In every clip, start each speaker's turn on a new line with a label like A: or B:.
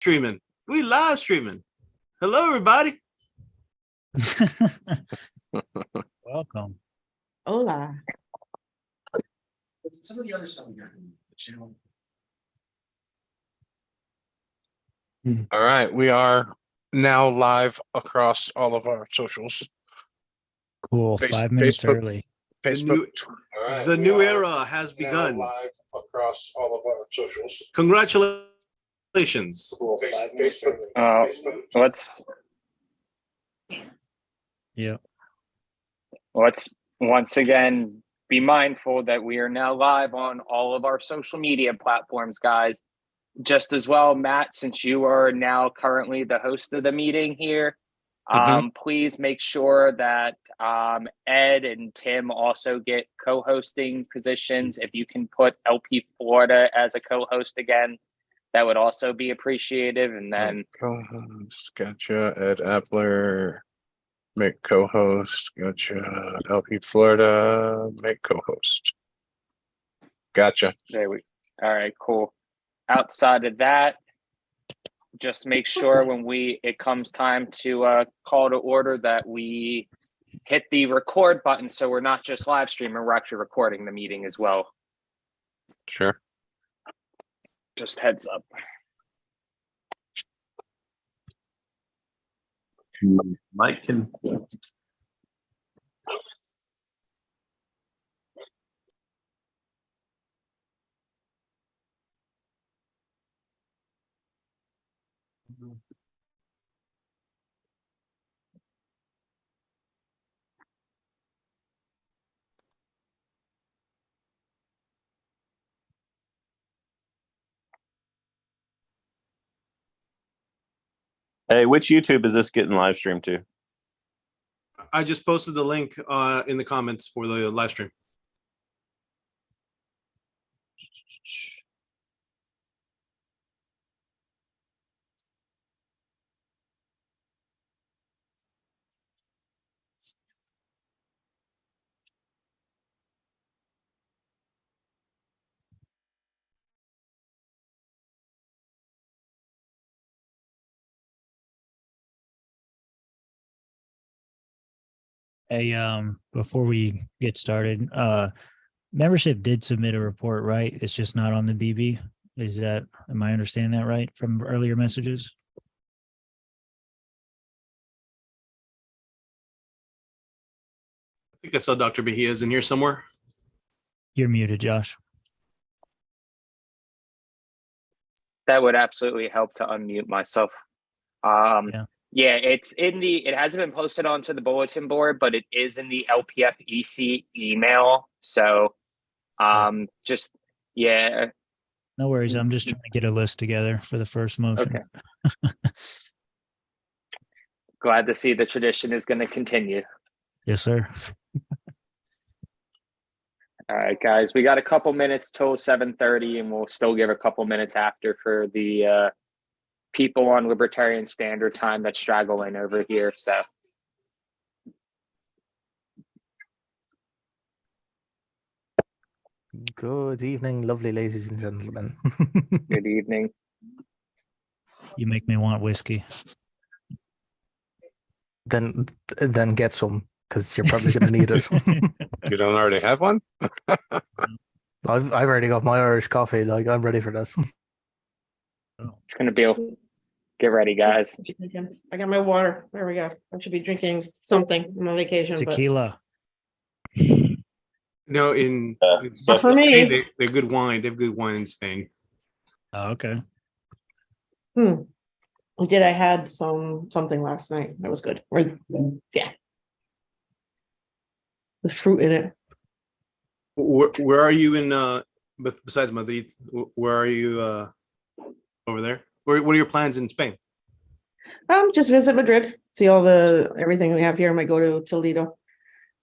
A: streaming. We live streaming. Hello, everybody.
B: Welcome.
C: Hola.
D: Some of the other stuff we got in the channel.
E: All right, we are now live across all of our socials.
B: Cool.
E: Face-
B: 5 minutes
E: Facebook.
B: early.
E: Facebook.
A: The new era has begun.
E: Live across all of our socials.
A: Congratulations.
E: Facebook.
F: Let's
B: Yeah.
F: once again be mindful that we are now live on all of our social media platforms, guys. Just as well, Matt, since you are now currently the host of the meeting here, please make sure that Ed and Tim also get co-hosting positions. If you can put LP Florida as a co-host again, that would also be appreciated. And then
E: Co-host, gotcha. Ed Appler, make co-host. Gotcha. LP Florida, make co-host. Gotcha.
F: there we. All right, cool. Outside of that, just make sure when it comes time to call to order that we hit the record button, so we're not just live streaming, we're actually recording the meeting as well.
E: Sure.
F: Just heads up.
D: Mike can.
G: Hey, which YouTube is this getting live streamed to?
A: I just posted the link in the comments for the live stream.
B: Hey, before we get started, membership did submit a report, right? It's just not on the BB. Am I understanding that right from earlier messages?
A: I think I saw Dr. Bahia's in here somewhere.
B: You're muted, Josh.
F: That would absolutely help to unmute myself. Yeah, it hasn't been posted onto the bulletin board, but it is in the LPF EC email. So just yeah.
B: No worries. I'm just trying to get a list together for the first motion.
F: Okay. Glad to see the tradition is going to continue.
B: Yes, sir.
F: All right, guys, we got a couple minutes till 7:30, and we'll still give a couple minutes after for the people on Libertarian Standard Time that straggle in over here. So
H: Good evening, lovely ladies and gentlemen.
F: good evening.
B: You make me want whiskey.
H: Then get some, because you're probably going to need it.
E: You don't already have one?
H: I've already got my Irish coffee. Like, I'm ready for this.
F: It's going to be. Get ready, guys.
C: I got my water. There we go. I should be drinking something on my vacation.
B: Tequila.
A: No, in
C: Not for me.
A: they're good wine. They have good wine in Spain.
B: Oh, okay.
C: I had something last night. That was good. Yeah. With fruit in it.
A: Where are you in besides Madrid? Where are you over there? What are your plans in Spain?
C: Just visit Madrid, see everything we have here. I might go to Toledo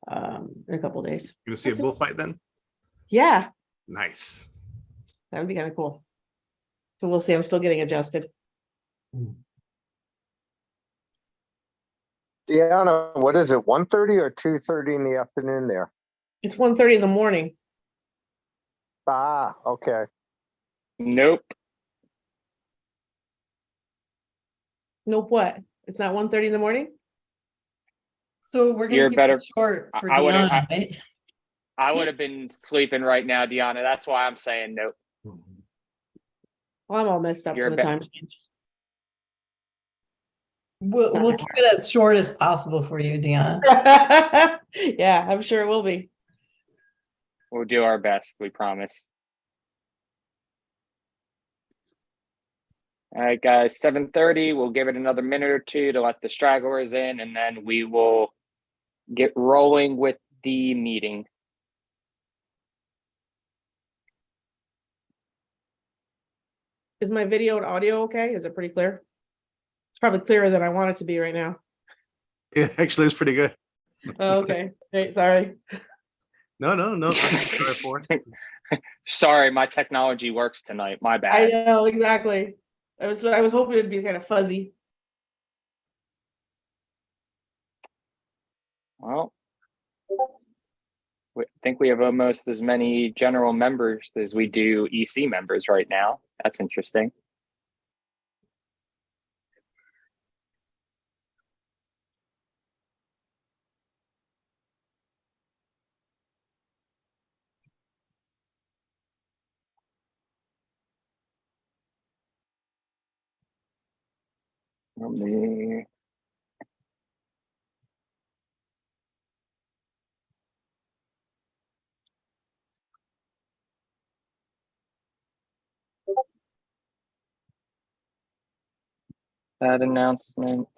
C: in a couple of days.
A: You gonna see a bullfight then?
C: Yeah,
A: Nice.
C: that would be kind of cool. So we'll see. I'm still getting adjusted.
I: Deanna, what is it, 1:30 or 2:30 in the afternoon there?
C: It's 1:30 in the morning.
I: Ah, okay.
F: Nope.
C: Nope, what? It's not 1:30 in the morning?
J: So we're
F: You're
J: gonna keep
F: better-
J: it short for
F: I would've-
J: Deanna, right?
F: I would have been sleeping right now, Deanna. That's why I'm saying nope.
C: Well, I'm all messed up
F: You're
C: from the
F: a
C: time
F: bit-
C: change.
J: We'll keep it as short as possible for you, Deanna.
C: Yeah, I'm sure it will be.
F: We'll do our best. We promise. All right, guys, 7:30. We'll give it another minute or two to let the stragglers in, and then we will get rolling with the meeting.
C: Is my video and audio okay? Is it pretty clear? It's probably clearer than I want it to be right now.
A: Yeah, actually, it's pretty good.
C: Oh, okay, great, sorry.
A: No, sorry for it.
F: Sorry, my technology works tonight. My
C: I
F: bad.
C: know, exactly. I was hoping it'd be kind of fuzzy.
F: Well, I think we have almost as many general members as we do EC members right now. That's interesting. Let me that announcement.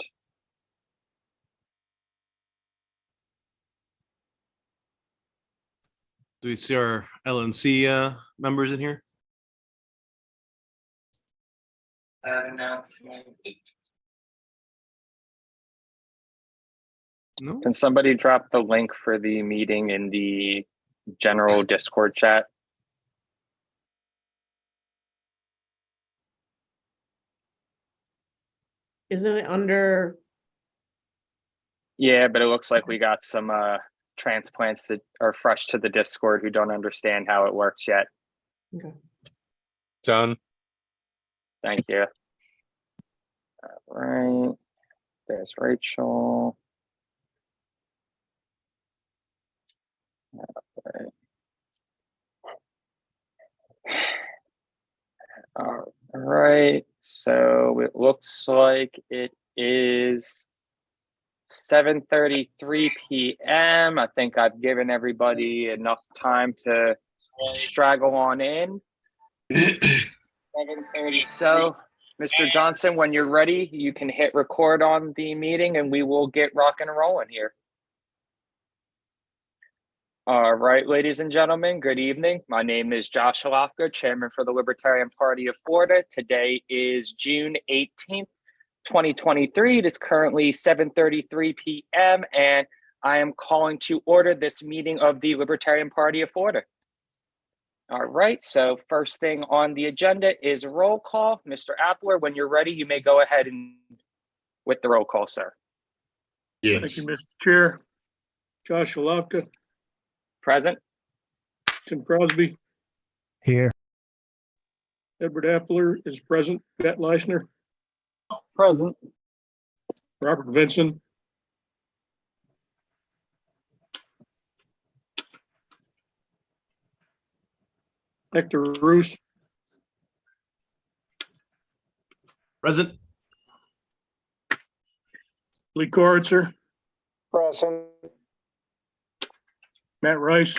A: Do we see our LNC members in here?
F: That announcement.
A: No.
F: Can somebody drop the link for the meeting in the general Discord chat?
C: Isn't it under,
F: Yeah, but it looks like we got some transplants that are fresh to the Discord who don't understand how it works yet.
C: okay,
E: Done.
F: Thank you. All right. There's Rachel. All right. So it looks like it is 7:33 p.m. I think I've given everybody enough time to straggle on in. 7:30. So, Mr. Johnson, when you're ready, you can hit record on the meeting and we will get rocking and rolling here. All right, ladies and gentlemen, good evening. My name is Josh Halofka, Chairman for the Libertarian Party of Florida. Today is June 18th, 2023. It is currently 7:33 p.m. and I am calling to order this meeting of the Libertarian Party of Florida. All right, so first thing on the agenda is roll call. Mr. Appler, when you're ready, you may go ahead and with the roll call, sir.
K: Thank you, Mr. Chair. Josh Halofka,
F: Present.
K: Tim Crosby,
B: Here.
K: Edward Appler is present, Pat Leisner,
F: Present.
K: Robert Vinson, Hector Roos,
A: Present.
K: Lee Koritzer,
I: Present.
K: Matt Rice,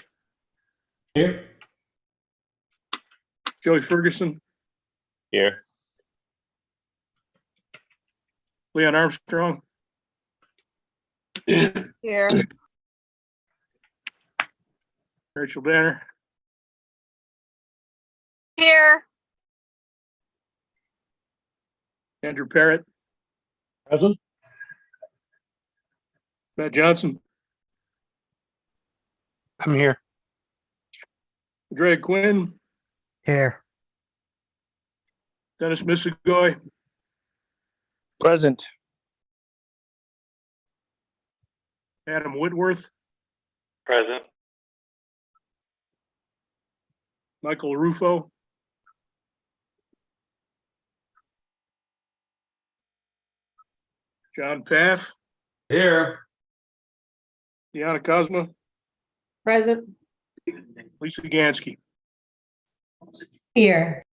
D: Here.
K: Joey Ferguson,
G: Here.
K: Leon Armstrong,
C: here,
K: Rachel Danner,
C: here,
K: Andrew Parrott,
I: Present.
K: Matt Johnson,
E: I'm here.
K: Greg Quinn,
H: Here.
K: Dennis Missigoy,
D: Present.
K: Adam Whitworth,
G: Present.
K: Michael Rufo, John Paff,
D: Here.
K: Deanna Cosma,
C: Present.
K: Lisa Gansky.
J: Here.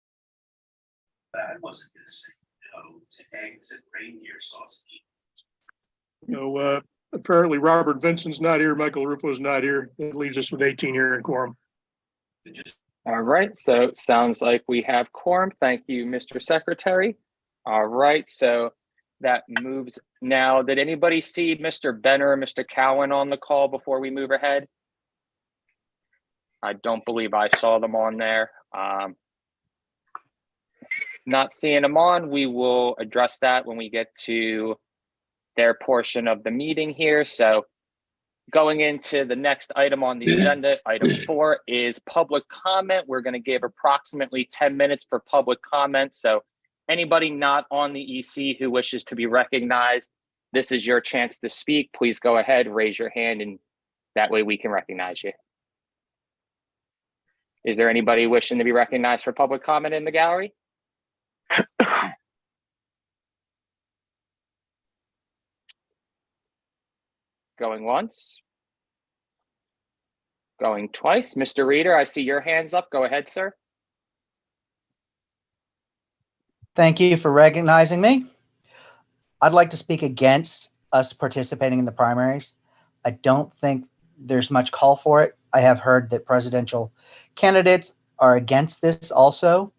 L: I wasn't gonna say no to eggs and reindeer sausage.
K: So apparently Robert Vincent's not here, Michael Rufo's not here. That leaves us with 18 here in quorum.
F: All right, so sounds like we have quorum. Thank you, Mr. Secretary. All right, so that moves now. Did anybody see Mr. Benner or Mr. Cowan on the call before we move ahead? I don't believe I saw them on there. Not seeing them on, we will address that when we get to their portion of the meeting here. So going into the next item on the agenda, item 4 is public comment. We're going to give approximately 10 minutes for public comment. So anybody not on the EC who wishes to be recognized, this is your chance to speak. Please go ahead, raise your hand, and that way we can recognize you. Is there anybody wishing to be recognized for public comment in the gallery? Going once. Going twice. Mr. Reader, I see your hands up. Go ahead, sir.
M: Thank you for recognizing me. I'd like to speak against us participating in the primaries. I don't think there's much call for it. I have heard that presidential candidates are against this also,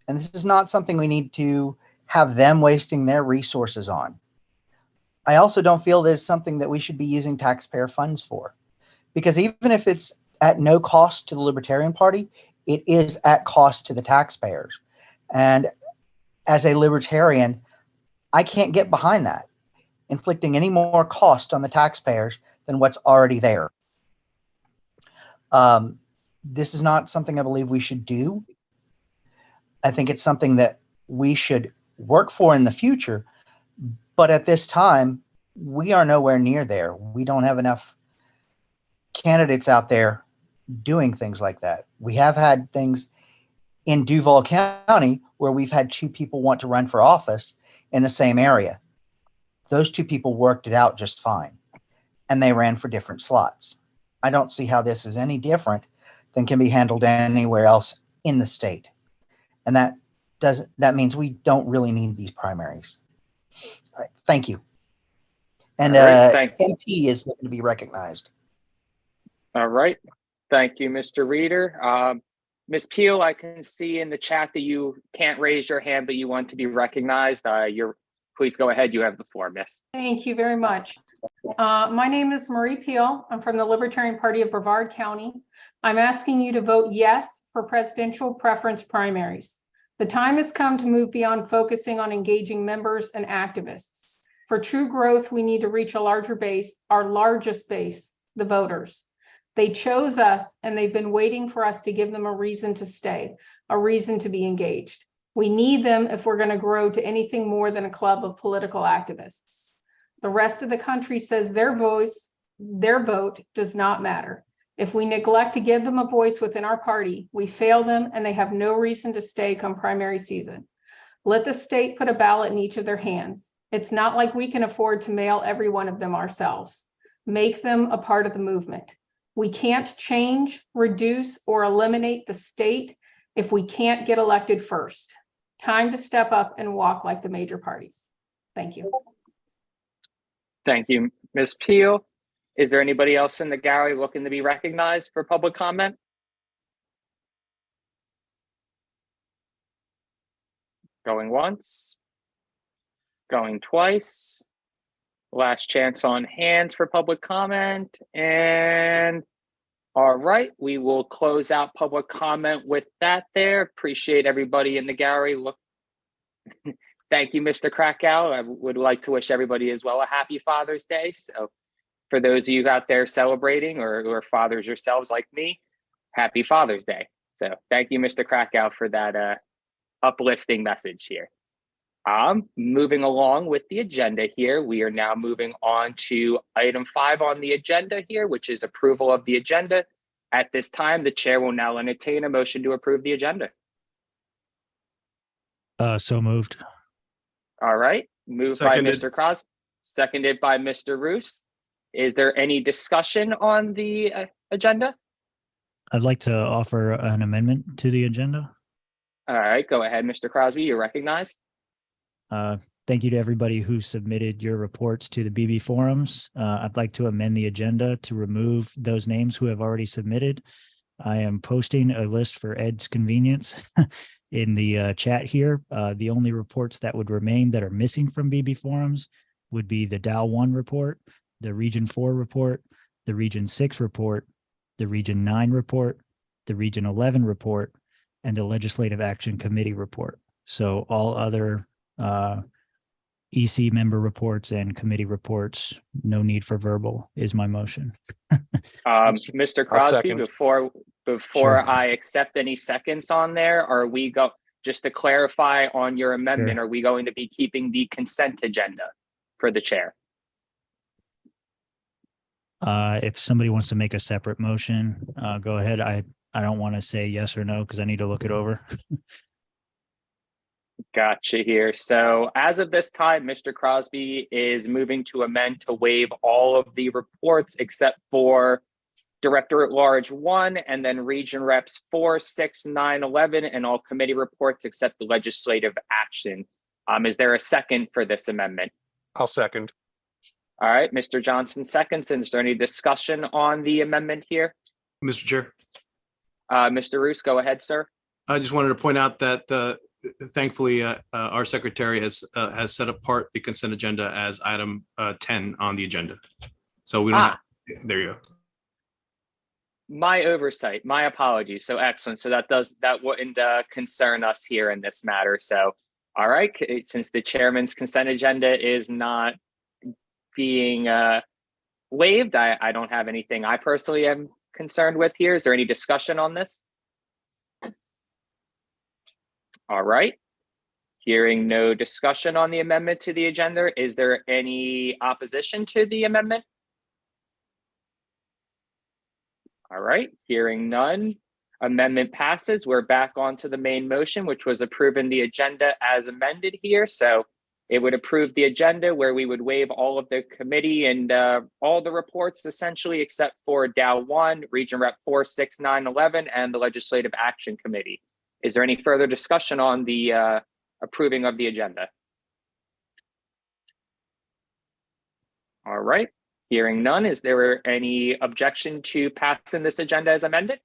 M: and this is not something we need to have them wasting their resources on. I also don't feel that it's something that we should be using taxpayer funds for, because even if it's at no cost to the Libertarian Party, it is at cost to the taxpayers. And as a Libertarian, I can't get behind that, inflicting any more cost on the taxpayers than what's already there. This is not something I believe we should do. I think it's something that we should work for in the future. But at this time, we are nowhere near there. We don't have enough candidates out there doing things like that. We have had things in Duval County where we've had 2 people want to run for office in the same area. Those 2 people worked it out just fine, and they ran for different slots. I don't see how this is any different than can be handled anywhere else in the state. And that means we don't really need these primaries. All right, thank you. And MP is looking to be recognized.
F: All right. Thank you, Mr. Reader. Ms. Peel, I can see in the chat that you can't raise your hand, but you want to be recognized. Please go ahead. You have the floor, miss.
J: Thank you very much. My name is Marie Peel. I'm from the Libertarian Party of Brevard County. I'm asking you to vote yes for presidential preference primaries. The time has come to move beyond focusing on engaging members and activists. For true growth, we need to reach a larger base, our largest base, the voters. They chose us, and they've been waiting for us to give them a reason to stay, a reason to be engaged. We need them if we're going to grow to anything more than a club of political activists. The rest of the country says their vote does not matter. If we neglect to give them a voice within our party, we fail them, and they have no reason to stay come primary season. Let the state put a ballot in each of their hands. It's not like we can afford to mail every one of them ourselves. Make them a part of the movement. We can't change, reduce, or eliminate the state if we can't get elected first. Time to step up and walk like the major parties. Thank you.
F: Thank you, Ms. Peel. Is there anybody else in the gallery looking to be recognized for public comment? Going once, going twice. Last chance on hands for public comment. And all right, we will close out public comment with that there. Appreciate everybody in the gallery. Thank you, Mr. Krakow. I would like to wish everybody as well a happy Father's Day. So for those of you out there celebrating or who are fathers yourselves like me, happy Father's Day. So thank you, Mr. Krakow, for that uplifting message here. Moving along with the agenda here, we are now moving on to item 5 on the agenda here, which is approval of the agenda. At this time, the chair will now entertain a motion to approve the agenda.
B: So moved.
F: All right, moved
A: Seconded.
F: by Mr. Cros. seconded by Mr. Roos. Is there any discussion on the agenda?
B: I'd like to offer an amendment to the agenda.
F: All right, go ahead, Mr. Crosby, you're recognized.
B: Thank you to everybody who submitted your reports to the BB forums. I'd like to amend the agenda to remove those names who have already submitted. I am posting a list for Ed's convenience in the chat here. The only reports that would remain that are missing from BB forums would be the Dow 1 report, the Region 4 report, the Region 6 report, the Region 9 report, the Region 11 report, and the Legislative Action Committee report. So all other EC member reports and committee reports, no need for verbal is my motion.
F: Mr. Crosby,
E: second.
F: before
B: Sure.
F: I accept any seconds on there, are we just to clarify on your amendment,
B: Sure.
F: are we going to be keeping the consent agenda for the chair?
B: If somebody wants to make a separate motion, go ahead. I don't want to say yes or no because I need to look it over.
F: Gotcha here. So as of this time, Mr. Crosby is moving to amend to waive all of the reports except for Director at Large 1 and then Region Reps 4, 6, 9, 11, and all committee reports except the legislative action. Is there a second for this amendment?
E: I'll second.
F: All right, Mr. Johnson seconds. And is there any discussion on the amendment here?
A: Mr. Chair,
F: Mr. Roos, go ahead, sir.
A: I just wanted to point out that thankfully our secretary has set apart the consent agenda as item 10 on the agenda. So we don't have, there you go.
F: My oversight, my apologies. So excellent. So that wouldn't concern us here in this matter. So, all right, since the chairman's consent agenda is not being waived, I don't have anything I personally am concerned with here. Is there any discussion on this? All right. Hearing no discussion on the amendment to the agenda, is there any opposition to the amendment? All right, hearing none, amendment passes. We're back onto the main motion, which was approving the agenda as amended here. So it would approve the agenda where we would waive all of the committee and all the reports essentially, except for Dow 1, Region Rep 4, 6, 9, 11, and the Legislative Action Committee. Is there any further discussion on the approving of the agenda? All right. Hearing none, is there any objection to passing this agenda as amended?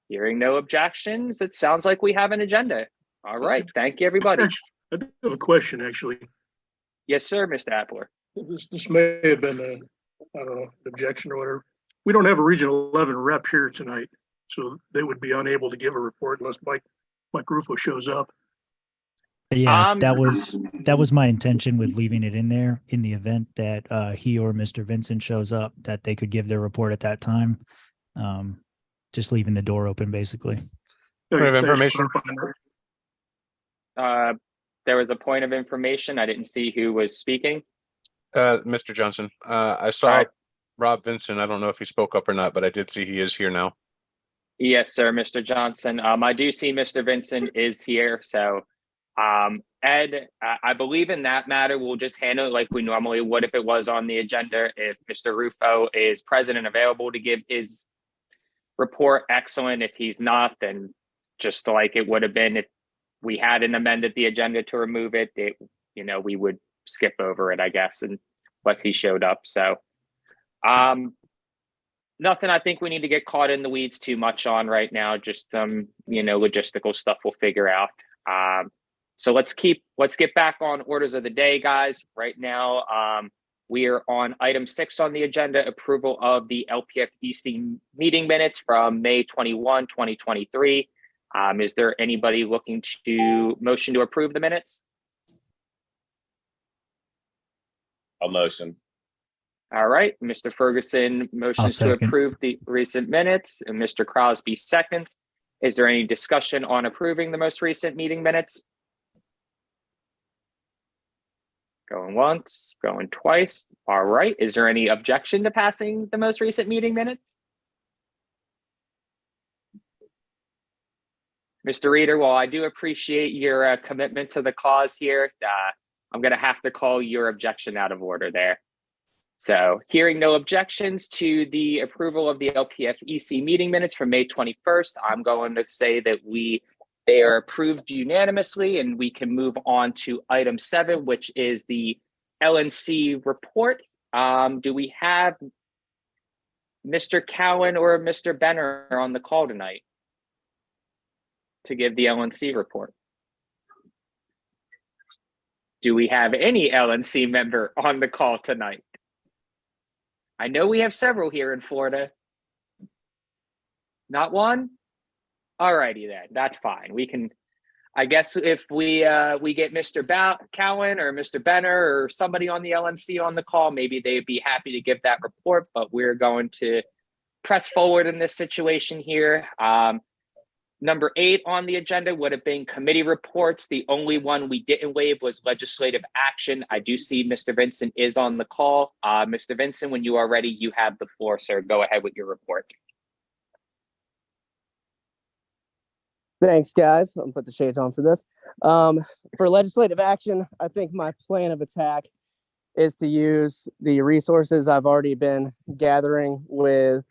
F: Hearing no objections, it sounds like we have an agenda. All right, thank you, everybody.
K: I do have a question, actually.
F: Yes, sir, Mr. Appler.
K: This may have been I don't know, an objection or whatever. We don't have a Region 11 rep here tonight, so they would be unable to give a report unless Mike Rufo shows up.
B: Yeah, that was my intention with leaving it in there in the event that he or Mr. Vincent shows up, that they could give their report at that time. Just leaving the door open, basically.
E: Point of information.
F: There was a point of information. I didn't see who was speaking.
E: Mr. Johnson, I saw Rob Vincent. I don't know if he spoke up or not, but I did see he is here now.
F: Yes, sir, Mr. Johnson. I do see Mr. Vincent is here. So Ed, I believe in that matter, we'll just handle it like we normally would if it was on the agenda. If Mr. Rufo is present and available to give his report, excellent. If he's not, then just like it would have been if we hadn't amended the agenda to remove it, we would skip over it, I guess, unless he showed up. So nothing I think we need to get caught in the weeds too much on right now. Just logistical stuff we'll figure out. So let's get back on orders of the day, guys. Right now, we are on item 6 on the agenda, approval of the LPFEC meeting minutes from May 21, 2023. Is there anybody looking to motion to approve the minutes?
G: I'll motion.
F: All right, Mr. Ferguson motions to approve the recent minutes, and Mr. Crosby seconds. Is there any discussion on approving the most recent meeting minutes? Going once, going twice. All right. Is there any objection to passing the most recent meeting minutes? Mr. Reader, while I do appreciate your commitment to the cause here, I'm going to have to call your objection out of order there. So hearing no objections to the approval of the LPFEC meeting minutes from May 21st, I'm going to say that they are approved unanimously, and we can move on to item 7, which is the LNC report. Do we have Mr. Cowan or Mr. Benner on the call tonight to give the LNC report? Do we have any LNC member on the call tonight? I know we have several here in Florida. Not one? All righty then, that's fine. We can, I guess if we get Mr. Cowan or Mr. Benner or somebody on the LNC on the call, maybe they'd be happy to give that report, but we're going to press forward in this situation here. Number 8 on the agenda would have been committee reports. The only one we didn't waive was legislative action. I do see Mr. Vincent is on the call. Mr. Vincent, when you are ready, you have the floor, sir. Go ahead with your report.
N: Thanks, guys. I'm gonna put the shades on for this. For legislative action, I think my plan of attack is to use the resources I've already been gathering with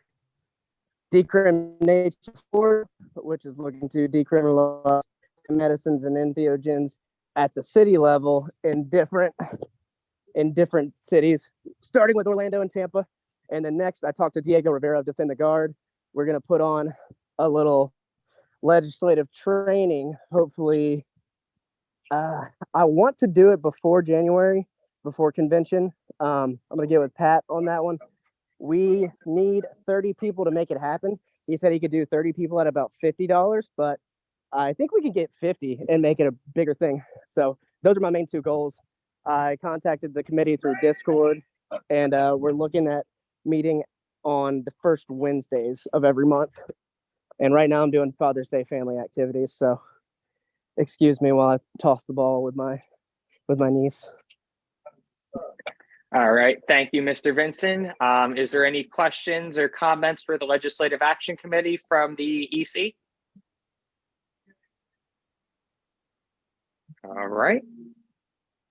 N: decrimination for, which is looking to decriminalize medicines and entheogens at the city level in different cities, starting with Orlando and Tampa. And then next, I talked to Diego Rivera of Defend the Guard. We're going to put on a little legislative training. Hopefully, I want to do it before January, before convention. I'm going to get with Pat on that one. We need 30 people to make it happen. He said he could do 30 people at about $50, but I think we can get 50 and make it a bigger thing. So those are my main 2 goals. I contacted the committee through Discord, and we're looking at meeting on the first Wednesdays of every month. And right now I'm doing Father's Day family activities. So excuse me while I toss the ball with my niece.
F: All right, thank you, Mr. Vincent. Is there any questions or comments for the Legislative Action Committee from the EC? All right.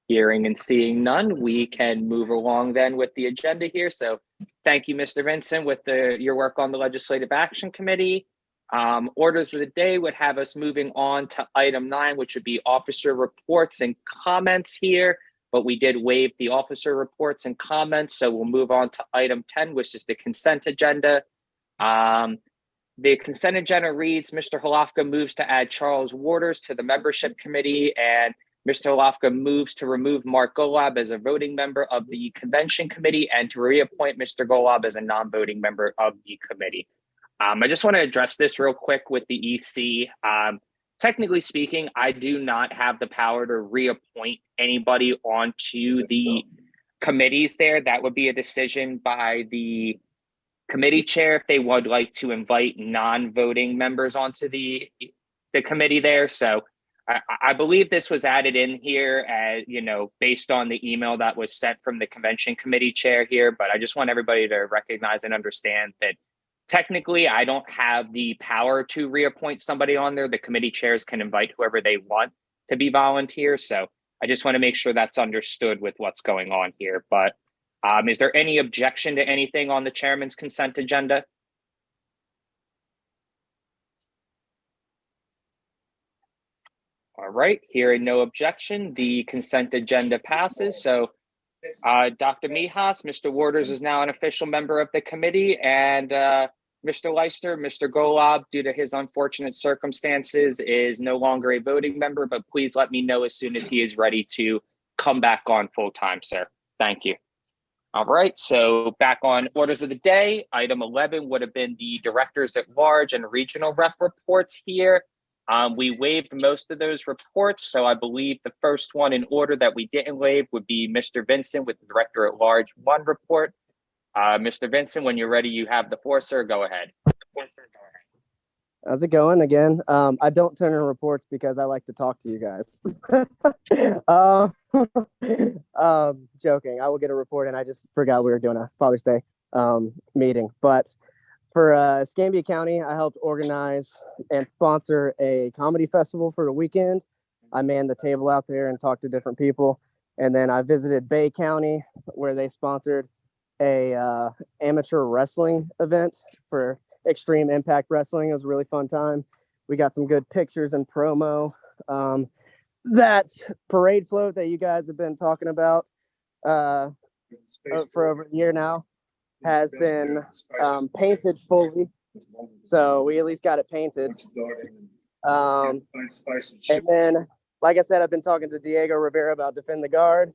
F: Hearing and seeing none, we can move along then with the agenda here. So thank you, Mr. Vincent, with your work on the Legislative Action Committee. Orders of the day would have us moving on to item 9, which would be officer reports and comments here. But we did waive the officer reports and comments, so we'll move on to item 10, which is the consent agenda. The consent agenda reads, Mr. Holofka moves to add Charles Waters to the membership committee, and Mr. Holofka moves to remove Mark Golab as a voting member of the convention committee and to reappoint Mr. Golab as a non-voting member of the committee. I just want to address this real quick with the EC. Technically speaking, I do not have the power to reappoint anybody onto the committees there. That would be a decision by the committee chair if they would like to invite non-voting members onto the committee there. So I believe this was added in here as, based on the email that was sent from the convention committee chair here. But I just want everybody to recognize and understand that technically, I don't have the power to reappoint somebody on there. The committee chairs can invite whoever they want to be volunteers. So I just want to make sure that's understood with what's going on here. But is there any objection to anything on the chairman's consent agenda? All right, hearing no objection, the consent agenda passes. So Dr. Mijas, Mr. Waters is now an official member of the committee, and Mr. Leister, Mr. Golab, due to his unfortunate circumstances, is no longer a voting member, but please let me know as soon as he is ready to come back on full time, sir. Thank you. All right, so back on orders of the day, item 11 would have been the directors at large and regional rep reports here. We waived most of those reports, so I believe the first one in order that we didn't waive would be Mr. Vincent with the Director at Large 1 report. Mr. Vincent, when you're ready, you have the floor, sir. Go ahead.
N: How's it going again? I don't turn in reports because I like to talk to you guys. Joking. I will get a report, and I just forgot we were doing a Father's Day meeting. But for Escambia County, I helped organize and sponsor a comedy festival for the weekend. I manned the table out there and talked to different people. And then I visited Bay County, where they sponsored a amateur wrestling event for Extreme Impact Wrestling. It was a really fun time. We got some good pictures and promo. That parade float that you guys have been talking about for over a year now has been painted fully. So we at least got it painted. And then, like I said, I've been talking to Diego Rivera about Defend the Guard,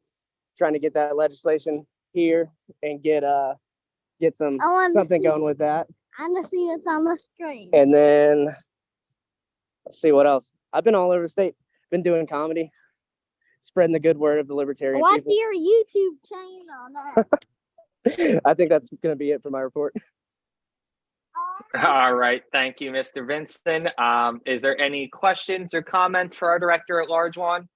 N: trying to get that legislation here and get something going with that.
O: I want to see this on the screen.
N: And then let's see what else. I've been all over the state, been doing comedy, spreading the good word of the Libertarian
O: What's
N: people.
O: your YouTube channel?
N: I think that's going to be it for my report.
F: All right. Thank you, Mr. Vincent. Is there any questions or comments for our director at large, Juan?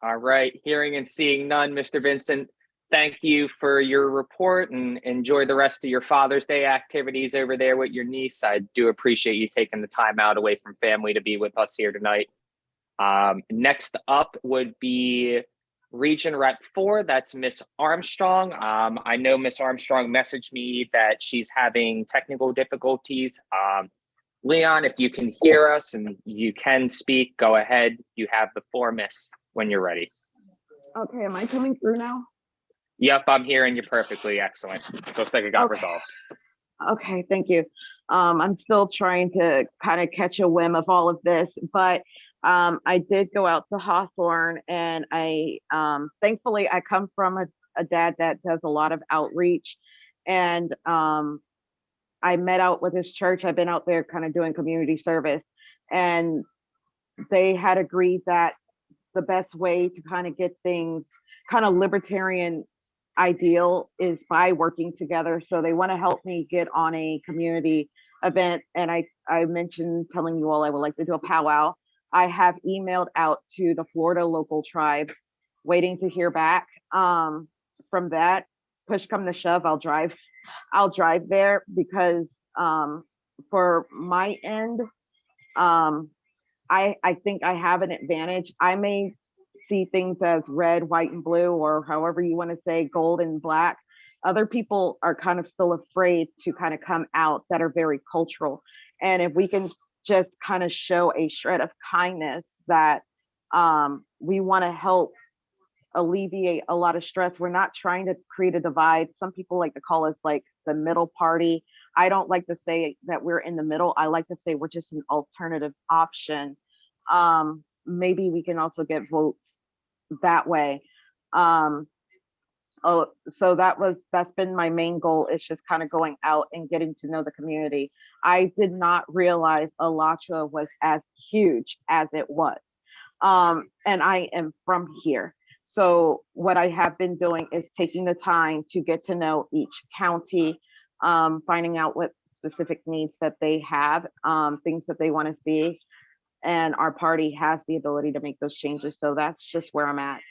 F: All right. Hearing and seeing none, Mr. Vincent, thank you for your report and enjoy the rest of your Father's Day activities over there with your niece. I do appreciate you taking the time out away from family to be with us here tonight. Next up would be Region Rep 4. That's Miss Armstrong. I know Miss Armstrong messaged me that she's having technical difficulties. Leon, if you can hear us and you can speak, go ahead. You have the floor, Miss, when you're ready.
P: Okay, am I coming through now?
F: Yep, I'm hearing you perfectly. Excellent. So it looks like it got resolved.
P: Okay, thank you. I'm still trying to kind of catch a whim of all of this, but I did go out to Hawthorne, and I thankfully I come from a dad that does a lot of outreach, and I met out with his church. I've been out there kind of doing community service, and they had agreed that the best way to kind of get things kind of libertarian ideal is by working together. So they want to help me get on a community event. And I mentioned telling you all I would like to do a powwow. I have emailed out to the Florida local tribes, waiting to hear back from that. Push come to shove, I'll drive there, because for my end, I think I have an advantage. I may see things as red, white, and blue, or however you want to say, gold and black. Other people are kind of still afraid to kind of come out, that are very cultural. And if we can just kind of show a shred of kindness, that we want to help alleviate a lot of stress. We're not trying to create a divide. Some people like to call us like the middle party. I don't like to say that we're in the middle. I like to say we're just an alternative option. Maybe we can also get votes that way. So that's been my main goal. It's just kind of going out and getting to know the community. I did not realize Alachua was as huge as it was. And I am from here. So what I have been doing is taking the time to get to know each county, finding out what specific needs that they have, things that they want to see. And our party has the ability to make those changes. So that's just where I'm at.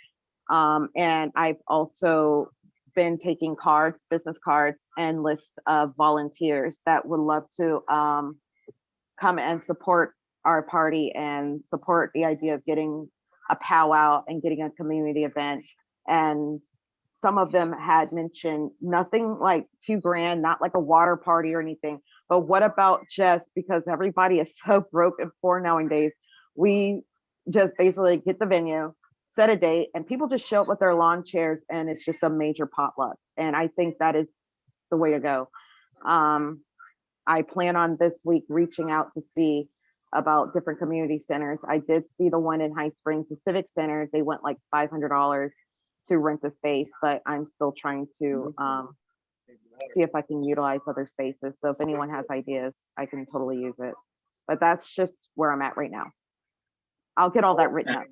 P: And I've also been taking cards, business cards, and lists of volunteers that would love to come and support our party and support the idea of getting a powwow and getting a community event. And some of them had mentioned nothing like $2,000, not like a water party or anything, but what about just, because everybody is so broke and poor nowadays, we just basically get the venue, set a date, and people just show up with their lawn chairs, and it's just a major potluck. And I think that is the way to go. I plan on this week reaching out to see about different community centers. I did see the one in High Springs, the Civic Center. They went like $500 to rent the space, but I'm still trying to see if I can utilize other spaces. So if anyone has ideas, I can totally use it. But that's just where I'm at right now. I'll get all that written up.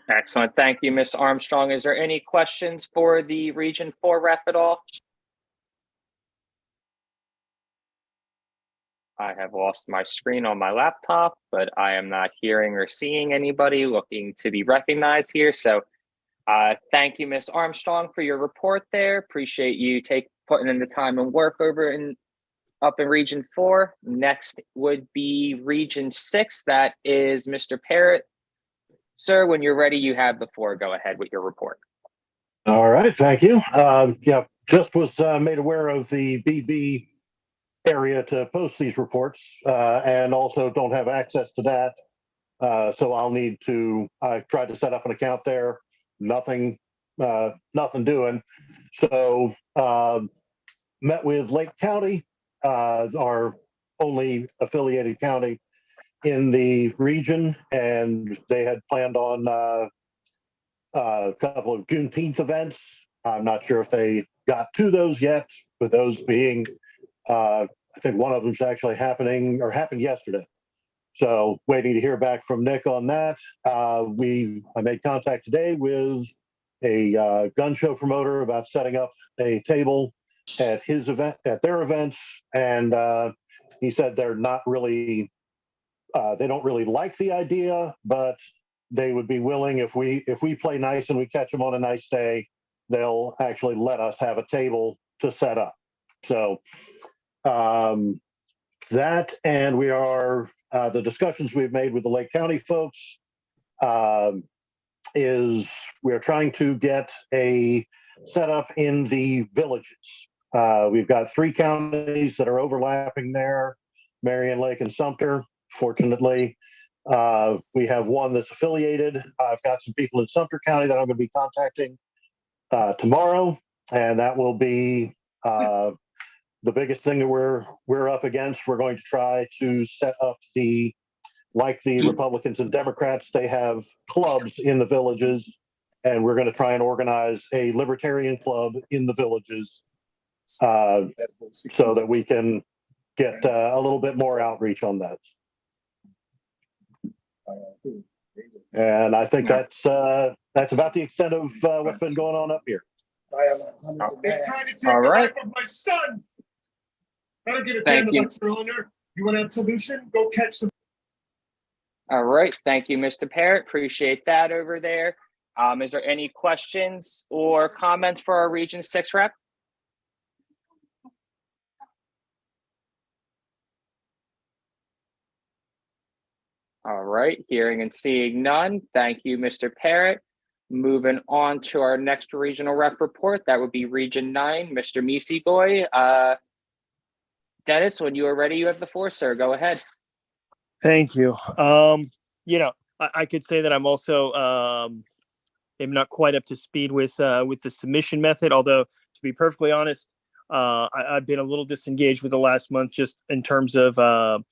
F: Excellent. Thank you, Ms. Armstrong. Is there any questions for the Region 4 rep at all? I have lost my screen on my laptop, but I am not hearing or seeing anybody looking to be recognized here. So thank you, Ms. Armstrong, for your report there. Appreciate you putting in the time and work up in Region 4. Next would be Region 6. That is Mr. Parrott. Sir, when you're ready, you have the floor. Go ahead with your report.
Q: All right, thank you. Yeah, just was made aware of the BB area to post these reports, and also don't have access to that. So I'll need to, I tried to set up an account there, nothing doing. So met with Lake County, our only affiliated county in the region, and they had planned on a couple of Juneteenth events. I'm not sure if they got to those yet, but those being, I think one of them's actually happening or happened yesterday. So waiting to hear back from Nick on that. I made contact today with a gun show promoter about setting up a table at his event, at their events, and he said they're not really, they don't really like the idea, but they would be willing if we play nice and we catch them on a nice day, they'll actually let us have a table to set up. So that, and we are the discussions we've made with the Lake County folks is we're trying to get a setup in the villages. We've got 3 counties that are overlapping there, Marion Lake and Sumter. Fortunately, we have one that's affiliated. I've got some people in Sumter County that I'm going to be contacting tomorrow, and that will be the biggest thing that we're up against. We're going to try to set up like the Republicans and Democrats, they have clubs in the villages, and we're going to try and organize a Libertarian club in the villages so that we can get a little bit more outreach on that. And I think that's about the extent of what's been going on up here.
F: All right.
K: My son. Better get a
F: Thank you.
K: earlier. You want to have solution? Go catch some.
F: All right. Thank you, Mr. Parrott. Appreciate that over there. Is there any questions or comments for our Region 6 rep? All right. Hearing and seeing none. Thank you, Mr. Parrott. Moving on to our next regional rep report. That would be Region 9, Mr. Misigoy. Dennis, when you are ready, you have the floor, sir. Go ahead.
R: Thank you. I could say that I'm also am not quite up to speed with the submission method. Although, to be perfectly honest, I've been a little disengaged with the last month, just in terms of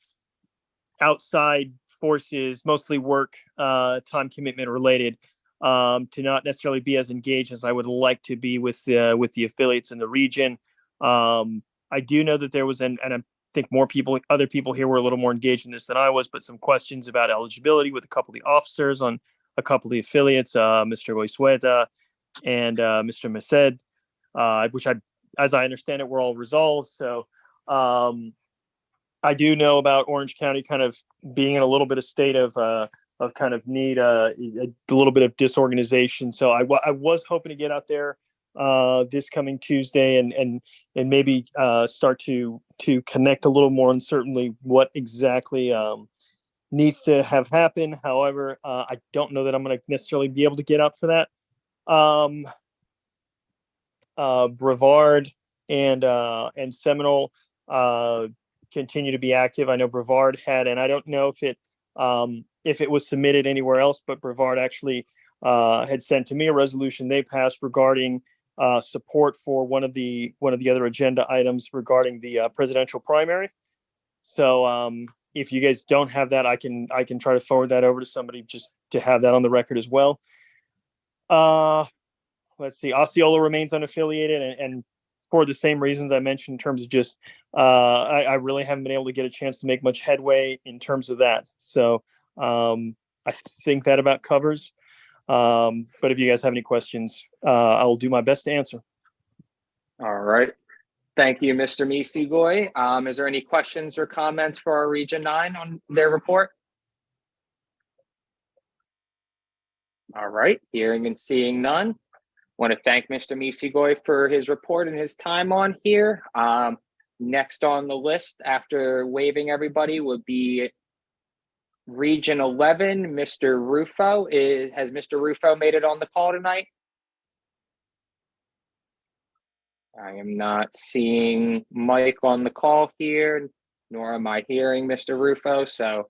R: outside forces, mostly work, time commitment related, to not necessarily be as engaged as I would like to be with the affiliates in the region. I do know that there was, and I think other people here were a little more engaged in this than I was, but some questions about eligibility with a couple of the officers on a couple of the affiliates, Mr. Boisueta and Mr. Mesed, which as I understand it, were all resolved. So I do know about Orange County kind of being in a little bit of state of kind of need a little bit of disorganization. So I was hoping to get out there this coming Tuesday and maybe start to connect a little more and certainly what exactly needs to have happen. However, I don't know that I'm going to necessarily be able to get out for that. Brevard and Seminole continue to be active. I know Brevard had, and I don't know if it was submitted anywhere else, but Brevard actually had sent to me a resolution they passed regarding support for one of the other agenda items regarding the presidential primary. So if you guys don't have that, I can try to forward that over to somebody just to have that on the record as well. Let's see, Osceola remains unaffiliated, and for the same reasons I mentioned in terms of just I really haven't been able to get a chance to make much headway in terms of that. So I think that about covers. But if you guys have any questions, I will do my best to answer.
F: All right. Thank you, Mr. Misigoy. Is there any questions or comments for our Region 9 on their report? All right. Hearing and seeing none. Want to thank Mr. Misigoy for his report and his time on here. Next on the list, after waiving everybody, would be Region 11, Mr. Rufo has Mr. Rufo made it on the call tonight? I am not seeing Mike on the call here, nor am I hearing Mr. Rufo. So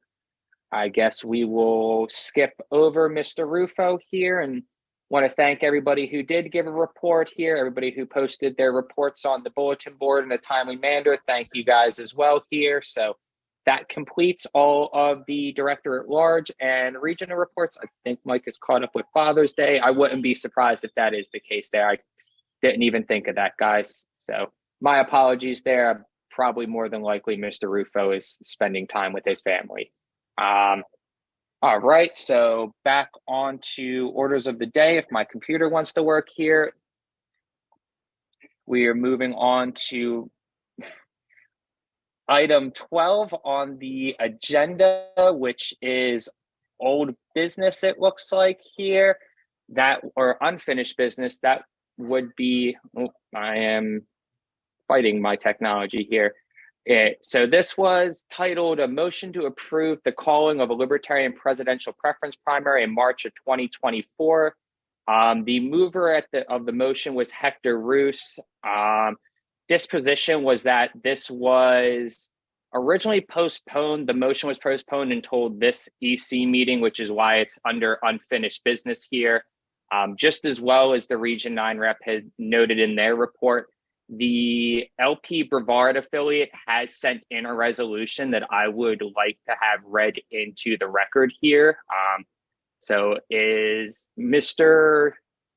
F: I guess we will skip over Mr. Rufo here, and want to thank everybody who did give a report here, everybody who posted their reports on the bulletin board in a timely manner. Thank you guys as well here. So that completes all of the director at large and regional reports. I think Mike is caught up with Father's Day. I wouldn't be surprised if that is the case there. I didn't even think of that, guys. So my apologies there. Probably more than likely Mr. Rufo is spending time with his family. All right, so back on to orders of the day. If my computer wants to work here, we are moving on to item 12 on the agenda, which is old business, it looks like here, that or unfinished business. That would be, I am fighting my technology here. So this was titled "A Motion to Approve the Calling of a Libertarian Presidential Preference Primary in March of 2024. The mover of the motion was Hector Roos. Disposition was that this was originally postponed. The motion was postponed until this EC meeting, which is why it's under unfinished business here. Just as well as the Region 9 rep had noted in their report, the LP Brevard affiliate has sent in a resolution that I would like to have read into the record here. So is Mr.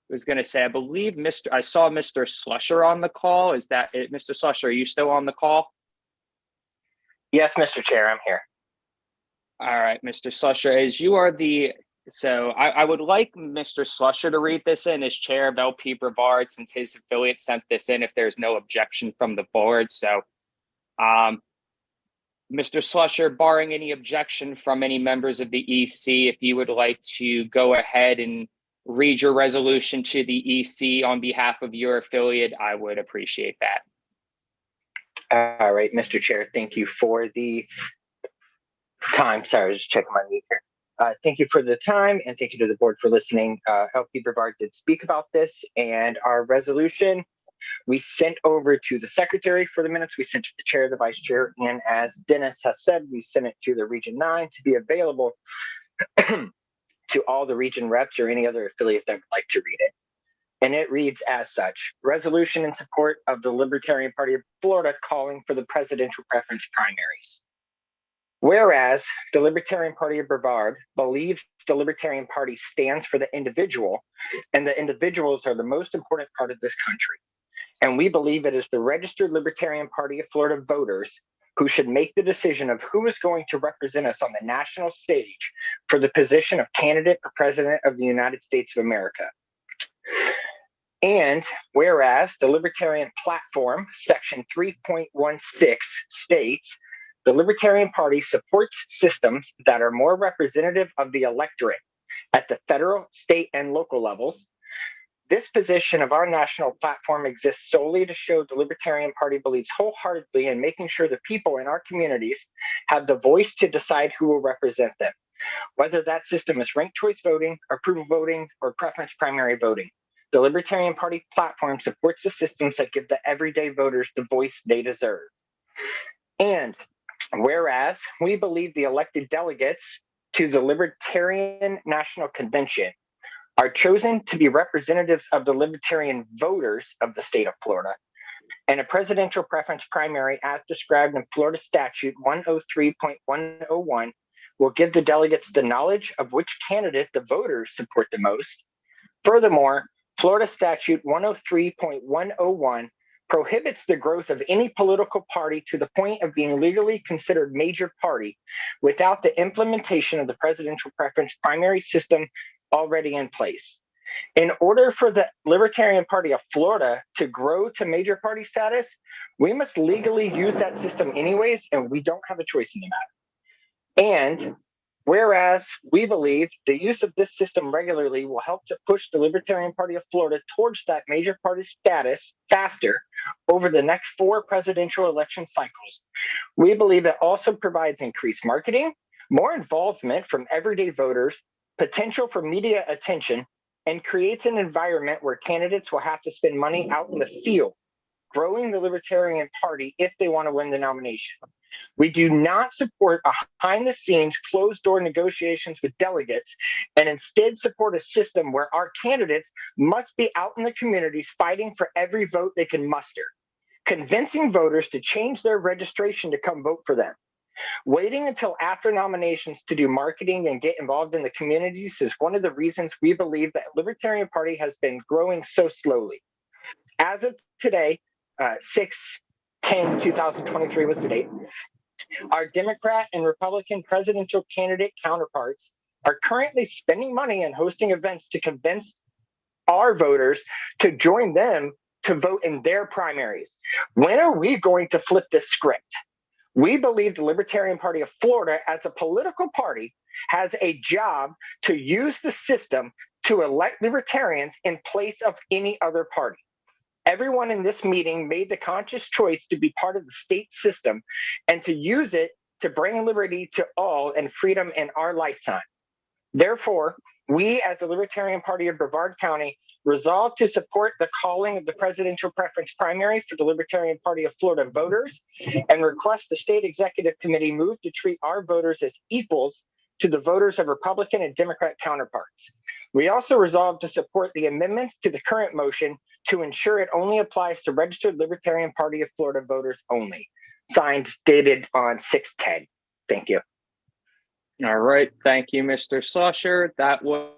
F: was going to say, I believe I saw Mr. Slusher on the call. Is that it? Mr. Slusher, are you still on the call?
S: Yes, Mr. Chair, I'm here.
F: All right, Mr. Slusher, as you are so I would like Mr. Slusher to read this in as chair of LP Brevard, since his affiliate sent this in if there's no objection from the board. So Mr. Slusher, barring any objection from any members of the EC, if you would like to go ahead and read your resolution to the EC on behalf of your affiliate, I would appreciate
S: that. All right, Mr. Chair, thank you for the time. Sorry, I was just checking my mute here. Thank you for the time, and thank you to the board for listening. LP Brevard did speak about this, and our resolution we sent over to the secretary for the minutes. We sent to the chair, the vice chair, and as Dennis has said, we sent it to the Region 9 to be available to all the region reps or any other affiliate that would like to read it. And it reads as such: resolution in support of the Libertarian Party of Florida calling for the presidential preference primaries. Whereas the Libertarian Party of Brevard believes the Libertarian Party stands for the individual, and the individuals are the most important part of this country. And we believe it is the registered Libertarian Party of Florida voters who should make the decision of who is going to represent us on the national stage for the position of candidate for President of the United States of America. And whereas the Libertarian Platform, Section 3.16 states, the Libertarian Party supports systems that are more representative of the electorate at the federal, state, and local levels. This position of our national platform exists solely to show the Libertarian Party believes wholeheartedly in making sure the people in our communities have the voice to decide who will represent them, whether that system is ranked choice voting, approval voting, or preference primary voting. The Libertarian Party platform supports the systems that give the everyday voters the voice they deserve. And whereas we believe the elected delegates to the Libertarian National Convention are chosen to be representatives of the Libertarian voters of the state of Florida, and a presidential preference primary as described in Florida Statute 103.101 will give the delegates the knowledge of which candidate the voters support the most. Furthermore, Florida Statute 103.101 prohibits the growth of any political party to the point of being legally considered major party without the implementation of the presidential preference primary system already in place. In order for the Libertarian Party of Florida to grow to major party status, we must legally use that system anyways, and we don't have a choice in the matter. And whereas we believe the use of this system regularly will help to push the Libertarian Party of Florida towards that major party status faster over the next 4 presidential election cycles, we believe it also provides increased marketing, more involvement from everyday voters, potential for media attention, and creates an environment where candidates will have to spend money out in the field, growing the Libertarian Party if they want to win the nomination. We do not support behind the scenes closed door negotiations with delegates and instead support a system where our candidates must be out in the communities fighting for every vote they can muster, convincing voters to change their registration to come vote for them. Waiting until after nominations to do marketing and get involved in the communities is one of the reasons we believe that Libertarian Party has been growing so slowly. As of today, 6/10/2023 was the date, our Democrat and Republican presidential candidate counterparts are currently spending money and hosting events to convince our voters to join them to vote in their primaries. When are we going to flip this script? We believe the Libertarian Party of Florida, as a political party, has a job to use the system to elect libertarians in place of any other party. Everyone in this meeting made the conscious choice to be part of the state system and to use it to bring liberty to all and freedom in our lifetime. Therefore, we as the Libertarian Party of Brevard County resolve to support the calling of the presidential preference primary for the Libertarian Party of Florida voters and request the state executive committee move to treat our voters as equals to the voters of Republican and Democrat counterparts. We also resolve to support the amendments to the current motion to ensure it only applies to registered Libertarian Party of Florida voters only. Signed, dated on 6/10. Thank you.
F: All right. Thank you, Mr. Slusher. That was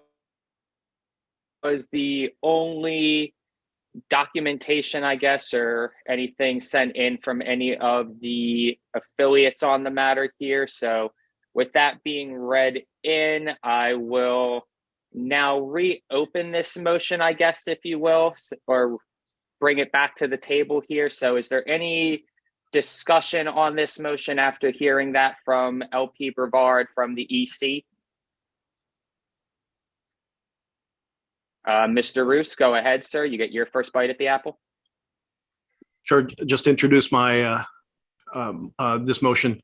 F: the only documentation, I guess, or anything sent in from any of the affiliates on the matter here. So with that being read in, I will now reopen this motion, I guess, if you will, or bring it back to the table here. So is there any discussion on this motion after hearing that from LP Brevard from the EC? Mr. Roos, go ahead, sir. You get your first bite at the apple.
A: Sure. Just to introduce my this motion.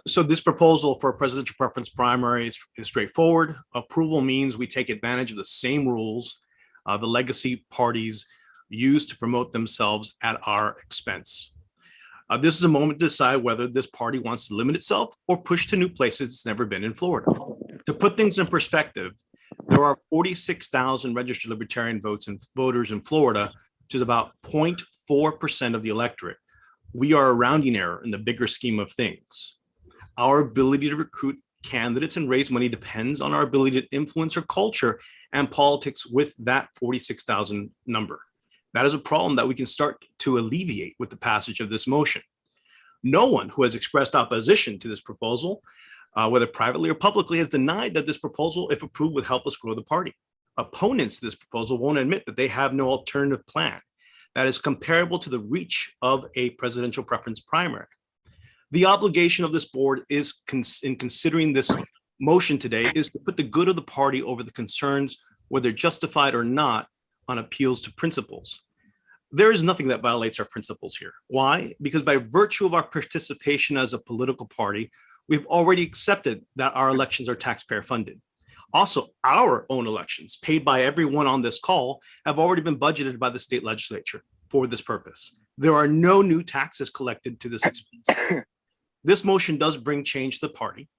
A: So this proposal for a presidential preference primary is straightforward. Approval means we take advantage of the same rules the legacy parties use to promote themselves at our expense. This is a moment to decide whether this party wants to limit itself or push to new places it's never been in Florida. To put things in perspective, there are 46,000 registered Libertarian voters in Florida, which is about 0.4% of the electorate. We are a rounding error in the bigger scheme of things. Our ability to recruit candidates and raise money depends on our ability to influence our culture and politics with that 46,000 number. That is a problem that we can start to alleviate with the passage of this motion. No one who has expressed opposition to this proposal, whether privately or publicly, has denied that this proposal, if approved, would help us grow the party. Opponents to this proposal won't admit that they have no alternative plan that is comparable to the reach of a presidential preference primary. The obligation of this board is, in considering this motion today, is to put the good of the party over the concerns, whether justified or not, on appeals to principles. There is nothing that violates our principles here. Why? Because by virtue of our participation as a political party, we've already accepted that our elections are taxpayer funded. Also, our own elections, paid by everyone on this call, have already been budgeted by the state legislature for this purpose. There are no new taxes collected to this expense. This motion does bring change to the party.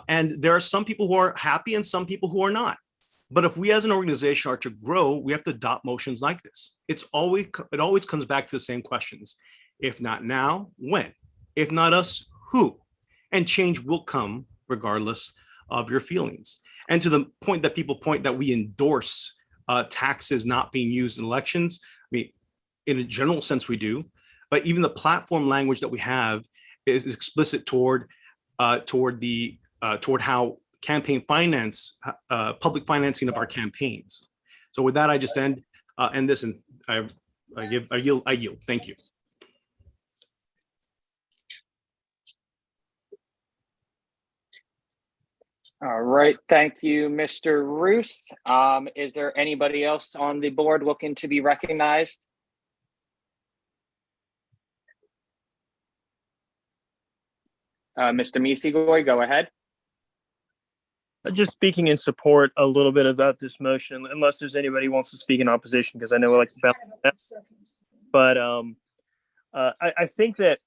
A: And there are some people who are happy and some people who are not. But if we as an organization are to grow, we have to adopt motions like this. It always comes back to the same questions. If not now, when? If not us, who? And change will come regardless of your feelings. And to the point that people point that we endorse taxes not being used in elections, I mean, in a general sense we do, but even the platform language that we have is explicit toward how campaign finance, public financing of our campaigns. So with that, I just end this, and I yield. Thank you.
F: All right, thank you, Mr. Roos. Is there anybody else on the board looking to be recognized? Mr. Misigoy, go ahead.
R: Just speaking in support a little bit about this motion, unless there's anybody who wants to speak in opposition, because I know we like to balance that. But I think that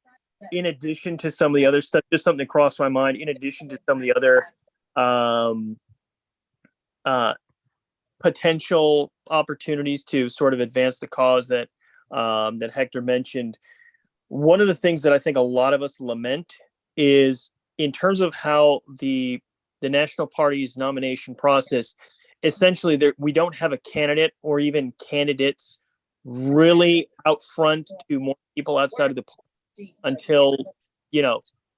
R: in addition to some of the other stuff, just something that crossed my mind, in addition to some of the other potential opportunities to sort of advance the cause that that Hector mentioned, one of the things that I think a lot of us lament is in terms of how the National Party's nomination process, essentially we don't have a candidate or even candidates really out front to more people outside of the polls until,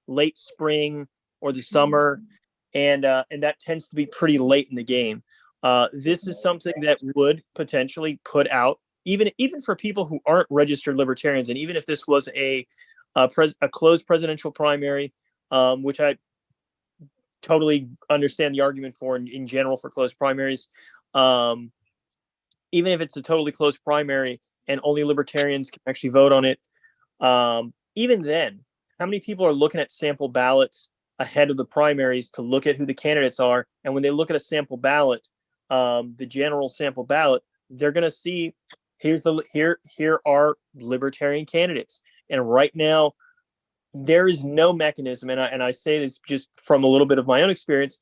R: late spring or the summer. And that tends to be pretty late in the game. This is something that would potentially put out, even for people who aren't registered libertarians, and even if this was a closed presidential primary, which I totally understand the argument for in general for closed primaries, even if it's a totally closed primary and only libertarians can actually vote on it, even then, how many people are looking at sample ballots ahead of the primaries to look at who the candidates are? And when they look at a sample ballot, the general sample ballot, they're going to see here are libertarian candidates. And right now, there is no mechanism, and I say this just from a little bit of my own experience,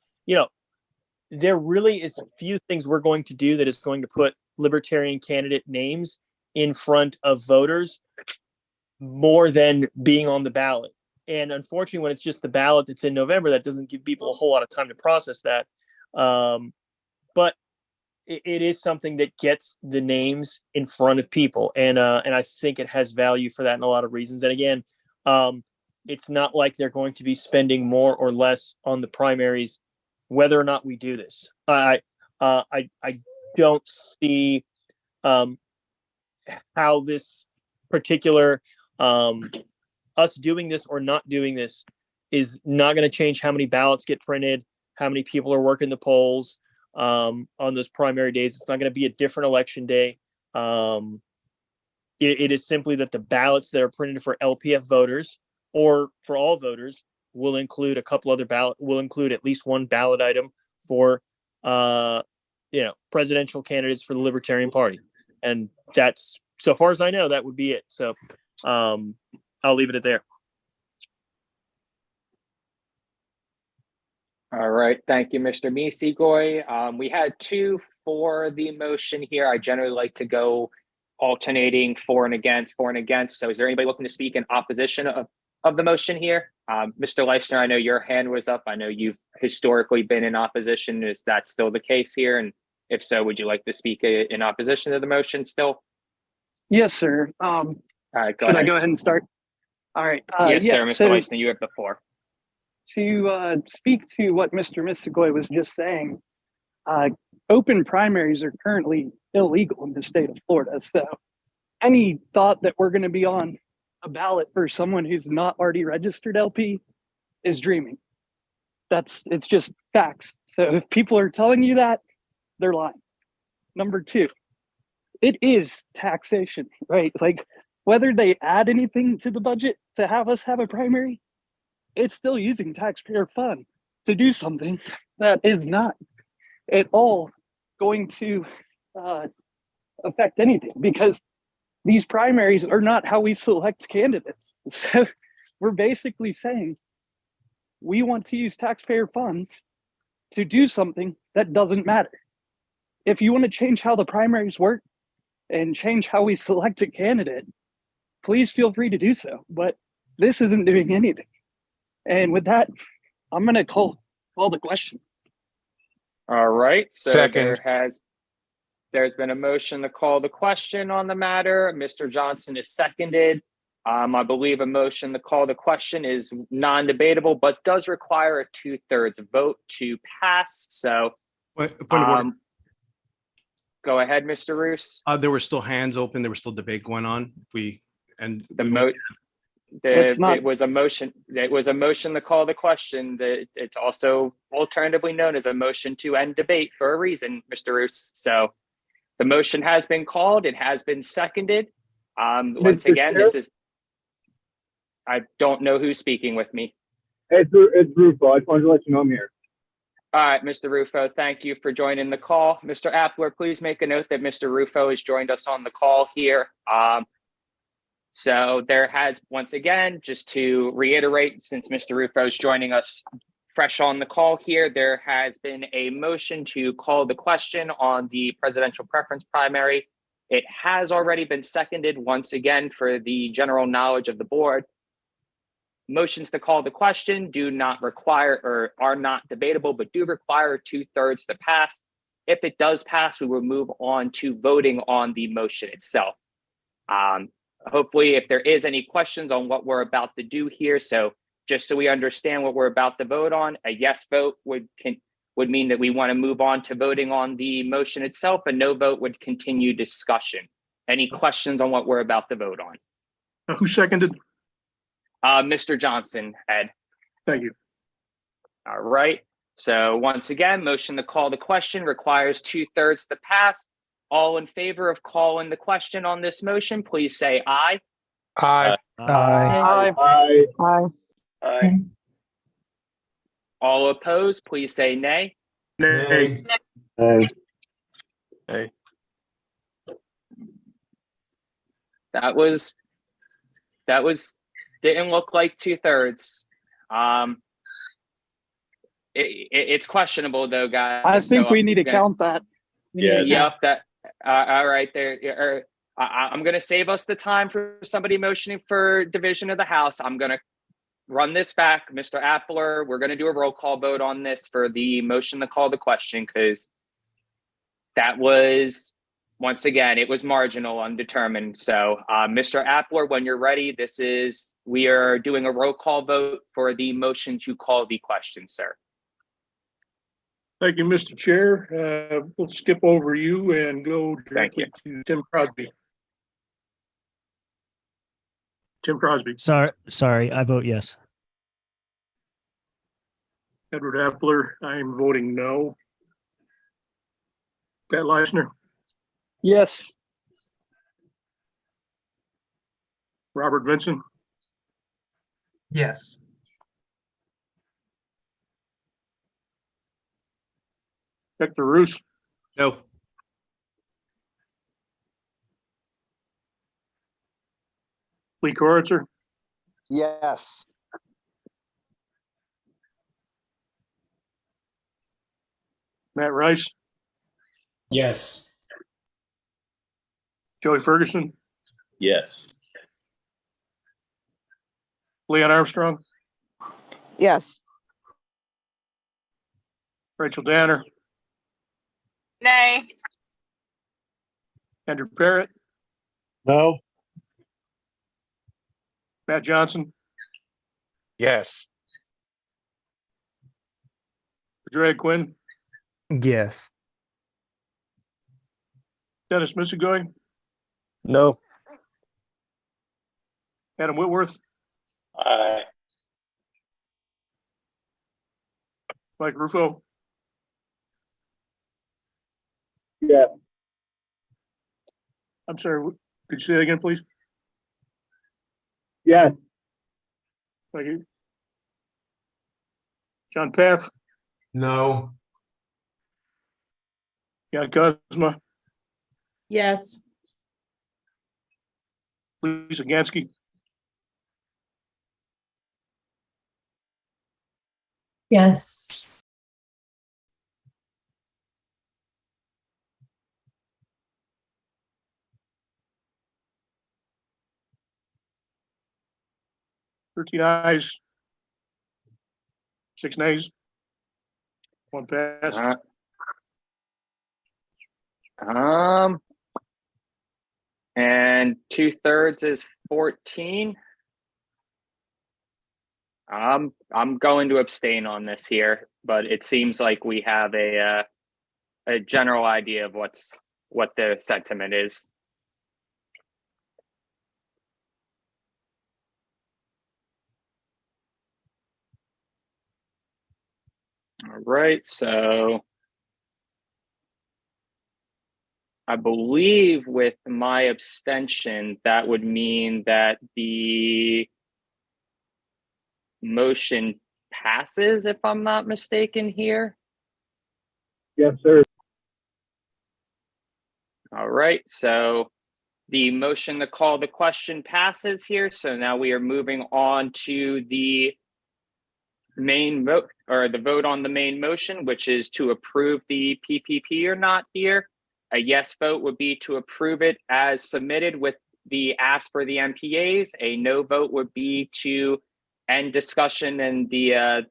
R: there really is few things we're going to do that is going to put libertarian candidate names in front of voters more than being on the ballot. And unfortunately, when it's just the ballot that's in November, that doesn't give people a whole lot of time to process that. But it is something that gets the names in front of people. And I think it has value for that in a lot of reasons. And again, it's not like they're going to be spending more or less on the primaries, whether or not we do this. I don't see how this particular us doing this or not doing this is not going to change how many ballots get printed, how many people are working the polls on those primary days. It's not going to be a different election day. It is simply that the ballots that are printed for LPF voters or for all voters will include a couple other will include at least one ballot item for presidential candidates for the Libertarian Party. And that's, so far as I know, that would be it. So I'll leave it at there.
F: All right. Thank you, Mr. Misigoy. We had 2 for the motion here. I generally like to go alternating for and against. So is there anybody looking to speak in opposition of the motion here? Mr. Leisner, I know your hand was up. I know you've historically been in opposition. Is that still the case here? And if so, would you like to speak in opposition to the motion still?
T: Yes, sir.
F: All right,
T: Could I go ahead and start? All right.
F: Yes, sir. Mr. Leisner, you have the floor.
T: To speak to what Mr. Misigoy was just saying, open primaries are currently illegal in the state of Florida. So any thought that we're going to be on a ballot for someone who's not already registered LP is dreaming. It's just facts. So if people are telling you that, they're lying. Number 2, it is taxation, right? Like whether they add anything to the budget to have us have a primary, it's still using taxpayer fund to do something that is not at all going to affect anything, because these primaries are not how we select candidates. So we're basically saying we want to use taxpayer funds to do something that doesn't matter. If you want to change how the primaries work and change how we select a candidate, please feel free to do so. But this isn't doing anything. And with that, I'm going to call the question.
F: All right. So
E: Second.
F: There's been a motion to call the question on the matter. Mr. Johnson is seconded. I believe a motion to call the question is non-debatable, but does require a 2/3 vote to pass. So
A: Point of order.
F: Go ahead, Mr. Roos.
A: There were still hands open. There was still debate going on. It
F: was a motion. It was a motion to call the question. That it's also alternatively known as a motion to end debate for a reason, Mr. Roos. So the motion has been called. It has been seconded. Once again, this is. I don't know who's speaking with me.
U: It's Rufo. I just wanted to let you know I'm here.
F: All right, Mr. Rufo, thank you for joining the call. Mr. Appler, please make a note that Mr. Rufo has joined us on the call here. So there has, once again, just to reiterate, since Mr. Rufo is joining us fresh on the call here, there has been a motion to call the question on the presidential preference primary. It has already been seconded, once again, for the general knowledge of the board. Motions to call the question do not require or are not debatable, but do require 2/3 to pass. If it does pass, we will move on to voting on the motion itself. Hopefully, if there is any questions on what we're about to do here, so just so we understand what we're about to vote on, a yes vote would mean that we want to move on to voting on the motion itself. A no vote would continue discussion. Any questions on what we're about to vote on?
K: Who seconded?
F: Mr. Johnson, Ed.
K: Thank you.
F: All right. So once again, motion to call the question requires 2/3 to pass. All in favor of calling the question on this motion, please say aye.
E: Aye.
H: Aye.
U: Aye.
P: Aye.
S: Aye.
F: All opposed, please say nay.
K: Nay.
Q: Aye.
E: Hey.
F: That was didn't look like 2/3. It's questionable though, guys.
T: I think
F: so
T: we
F: I'm
T: need to
F: gonna-
T: count that.
G: Yeah.
F: Yep. That. All right. There. I'm going to save us the time for somebody motioning for division of the House. I'm going to run this back, Mr. Appler. We're going to do a roll call vote on this for the motion to call the question because that was, once again, it was marginal, undetermined. So, Mr. Appler, when you're ready, we are doing a roll call vote for the motion to call the question, sir.
K: Thank you, Mr. Chair. We'll skip over you and go directly to Tim Crosby. Tim Crosby.
B: Sorry, I vote yes.
K: Edward Appler, I am voting no. Pat Leisner,
T: Yes.
K: Robert Vincent,
L: Yes.
K: Hector Roos,
A: No.
K: Lee Koritzer,
I: Yes.
K: Matt Rice,
D: Yes.
K: Joey Ferguson,
G: Yes.
K: Leon Armstrong,
P: Yes.
K: Rachel Danner,
P: Nay.
K: Andrew Parrott,
Q: No.
K: Matt Johnson,
E: Yes.
K: Drag Quinn,
H: Yes.
K: Dennis Missigoy,
R: No.
K: Adam Whitworth,
S: Aye.
K: Mike Rufo,
U: Yeah.
K: I'm sorry, could you say that again, please?
U: Yes.
K: Thank you. John Path,
D: No.
K: Jan Kozma,
C: Yes.
K: Lisa Gansky,
J: Yes.
K: Thirteen ayes, 6 nays, 1 pass.
F: And 2/3 is 14. I'm going to abstain on this here, but it seems like we have a general idea of what the sentiment is. All right, so I believe with my abstention, that would mean that the motion passes, if I'm not mistaken here.
U: Yes, sir.
F: All right, so the motion to call the question passes here. So now we are moving on to the main vote, or the vote on the main motion, which is to approve the PPP or not here. A yes vote would be to approve it as submitted with the ask for the MPAs. A no vote would be to end discussion and the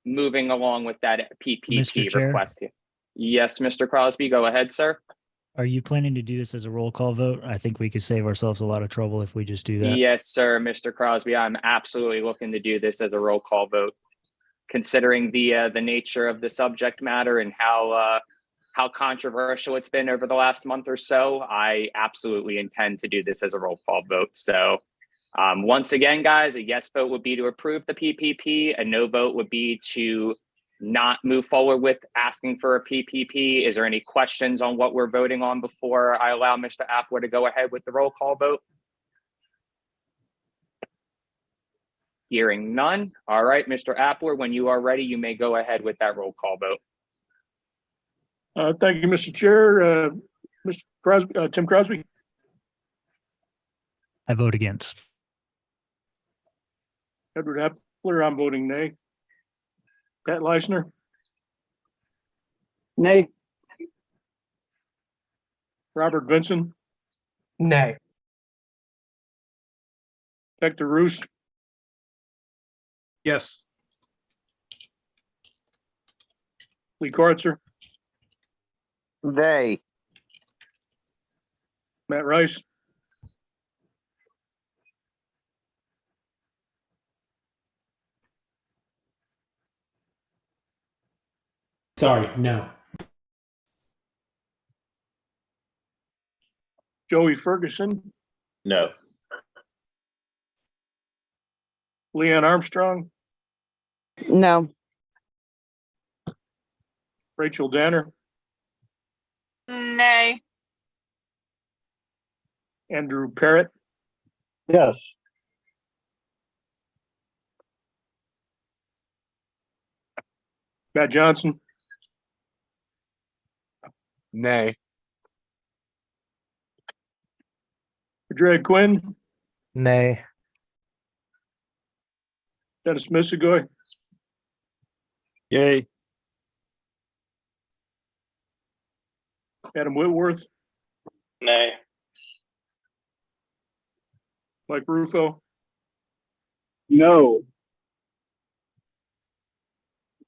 F: moving along with that
B: Mr.
F: PPP
B: Chair?
F: request here. Yes, Mr. Crosby, go ahead, sir.
B: Are you planning to do this as a roll call vote? I think we could save ourselves a lot of trouble if we just do that.
F: Yes, sir, Mr. Crosby. I'm absolutely looking to do this as a roll call vote, considering the nature of the subject matter and how controversial it's been over the last month or so. I absolutely intend to do this as a roll call vote. So once again, guys, a yes vote would be to approve the PPP. A no vote would be to not move forward with asking for a PPP. Is there any questions on what we're voting on before I allow Mr. Appler to go ahead with the roll call vote? Hearing none. All right, Mr. Appler, when you are ready, you may go ahead with that roll call vote.
K: Thank you, Mr. Chair. Mr. Crosby, Tim Crosby,
B: I vote against.
K: Edward Appler, I'm voting nay. Pat Leisner,
T: Nay.
K: Robert Vinson,
H: Nay.
K: Hector Roos,
A: Yes.
K: Lee Cartzer,
I: They.
K: Matt Rice,
D: Sorry, no.
K: Joey Ferguson,
G: No.
K: Leanne Armstrong,
P: No.
K: Rachel Danner,
J: Nay.
K: Andrew Parrott,
Q: Yes.
K: Matt Johnson,
E: Nay.
K: Madrid Quinn,
H: Nay.
K: Dennis Missigoy,
R: Yay.
K: Adam Whitworth,
S: Nay.
K: Mike Rufo,
U: No.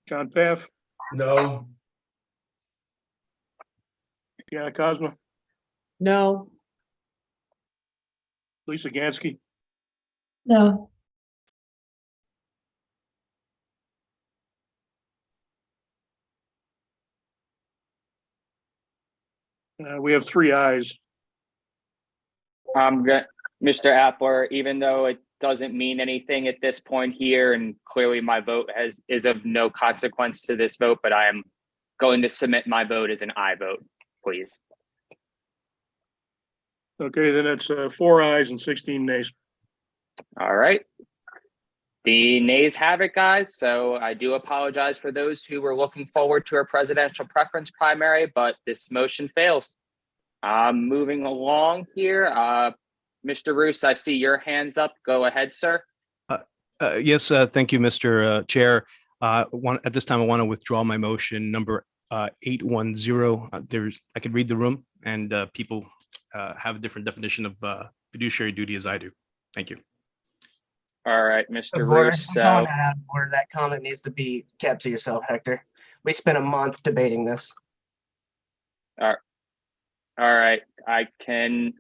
K: John Paff,
D: No.
K: Deanna Cosma,
C: No.
K: Lisa Gansky,
C: No.
K: we have 3 ayes.
F: Mr. Appler, even though it doesn't mean anything at this point here, and clearly my vote is of no consequence to this vote, but I am going to submit my vote as an aye vote, please.
K: Okay, then it's 4 ayes and 16 nays.
F: All right. The nays have it, guys. So I do apologize for those who were looking forward to a presidential preference primary, but this motion fails. Moving along here, Mr. Roos, I see your hands up. Go ahead, sir.
A: Yes, thank you, Mr. Chair. At this time, I want to withdraw my motion number 810. I could read the room, and people have a different definition of fiduciary duty as I do. Thank you.
F: All right, Mr.
H: Board,
F: Roos.
H: I'm calling that out of order. That comment needs to be kept to yourself, Hector. We spent a month debating this.
F: All right, I can,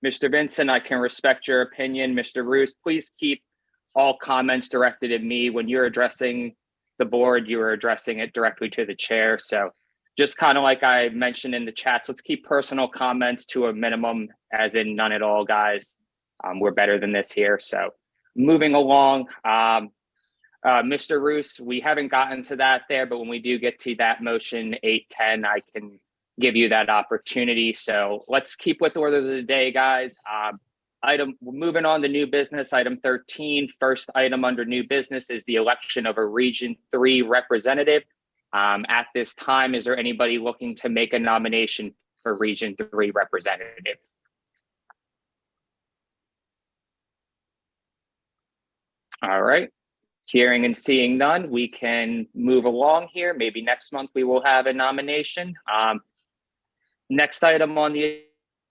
F: Mr. Vincent, I can respect your opinion. Mr. Roos, please keep all comments directed at me. When you're addressing the board, you are addressing it directly to the chair. So just kind of like I mentioned in the chats, let's keep personal comments to a minimum, as in none at all, guys. We're better than this here. So moving along, Mr. Roos, we haven't gotten to that there, but when we do get to that motion 810, I can give you that opportunity. So let's keep with the order of the day, guys. Moving on to new business, item 13. First item under new business is the election of a Region 3 representative. At this time, is there anybody looking to make a nomination for Region 3 representative? All right. Hearing and seeing none, we can move along here. Maybe next month we will have a nomination. Next item on the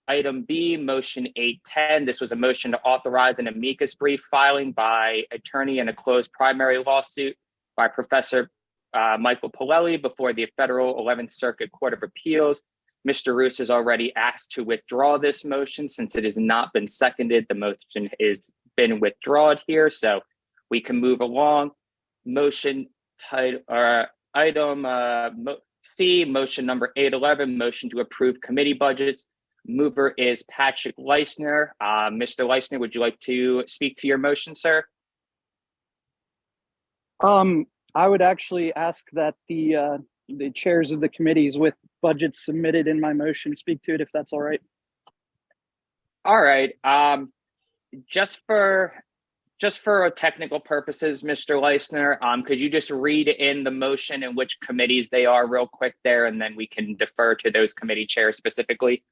F: item B, motion 810. This was a motion to authorize an amicus brief filing by attorney in a closed primary lawsuit by Professor Michael Polelli before the Federal 11th Circuit Court of Appeals. Mr. Roos has already asked to withdraw this motion since it has not been seconded. The motion has been withdrawn here, so we can move along. Motion title item C, motion number 811, motion to approve committee budgets. Mover is Patrick Leisner. Mr. Leisner, would you like to speak to your motion, sir?
T: I would actually ask that the chairs of the committees with budgets submitted in my motion speak to it, if that's all right.
F: All right. Just for technical purposes, Mr. Leisner, could you just read in the motion and which committees they are real quick there, and then we can defer to those committee chairs specifically?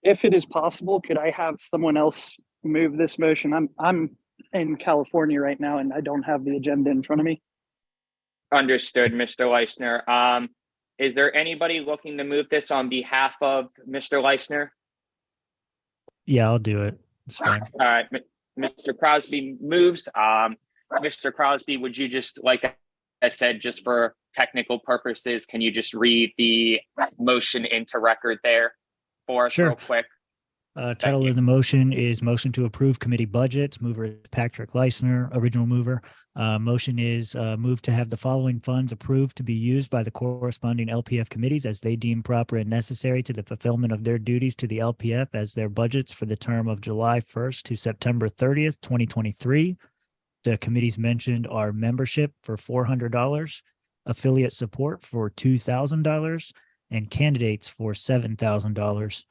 T: If it is possible, could I have someone else move this motion? I'm in California right now and I don't have the agenda in front of me.
F: Understood, Mr. Leisner. Is there anybody looking to move this on behalf of Mr. Leisner?
B: Yeah, I'll do it. It's fine.
F: All right, Mr. Crosby moves. Mr. Crosby, would you just, like I said, just for technical purposes, can you just read the motion into record there for us real quick?
B: Title of the motion is motion to approve committee budgets. Mover is Patrick Leisner, original mover. Motion is move to have the following funds approved to be used by the corresponding LPF committees as they deem proper and necessary to the fulfillment of their duties to the LPF as their budgets for the term of July 1st to September 30th, 2023. The committees mentioned are membership for $400, affiliate support for $2,000, and candidates for $7,000.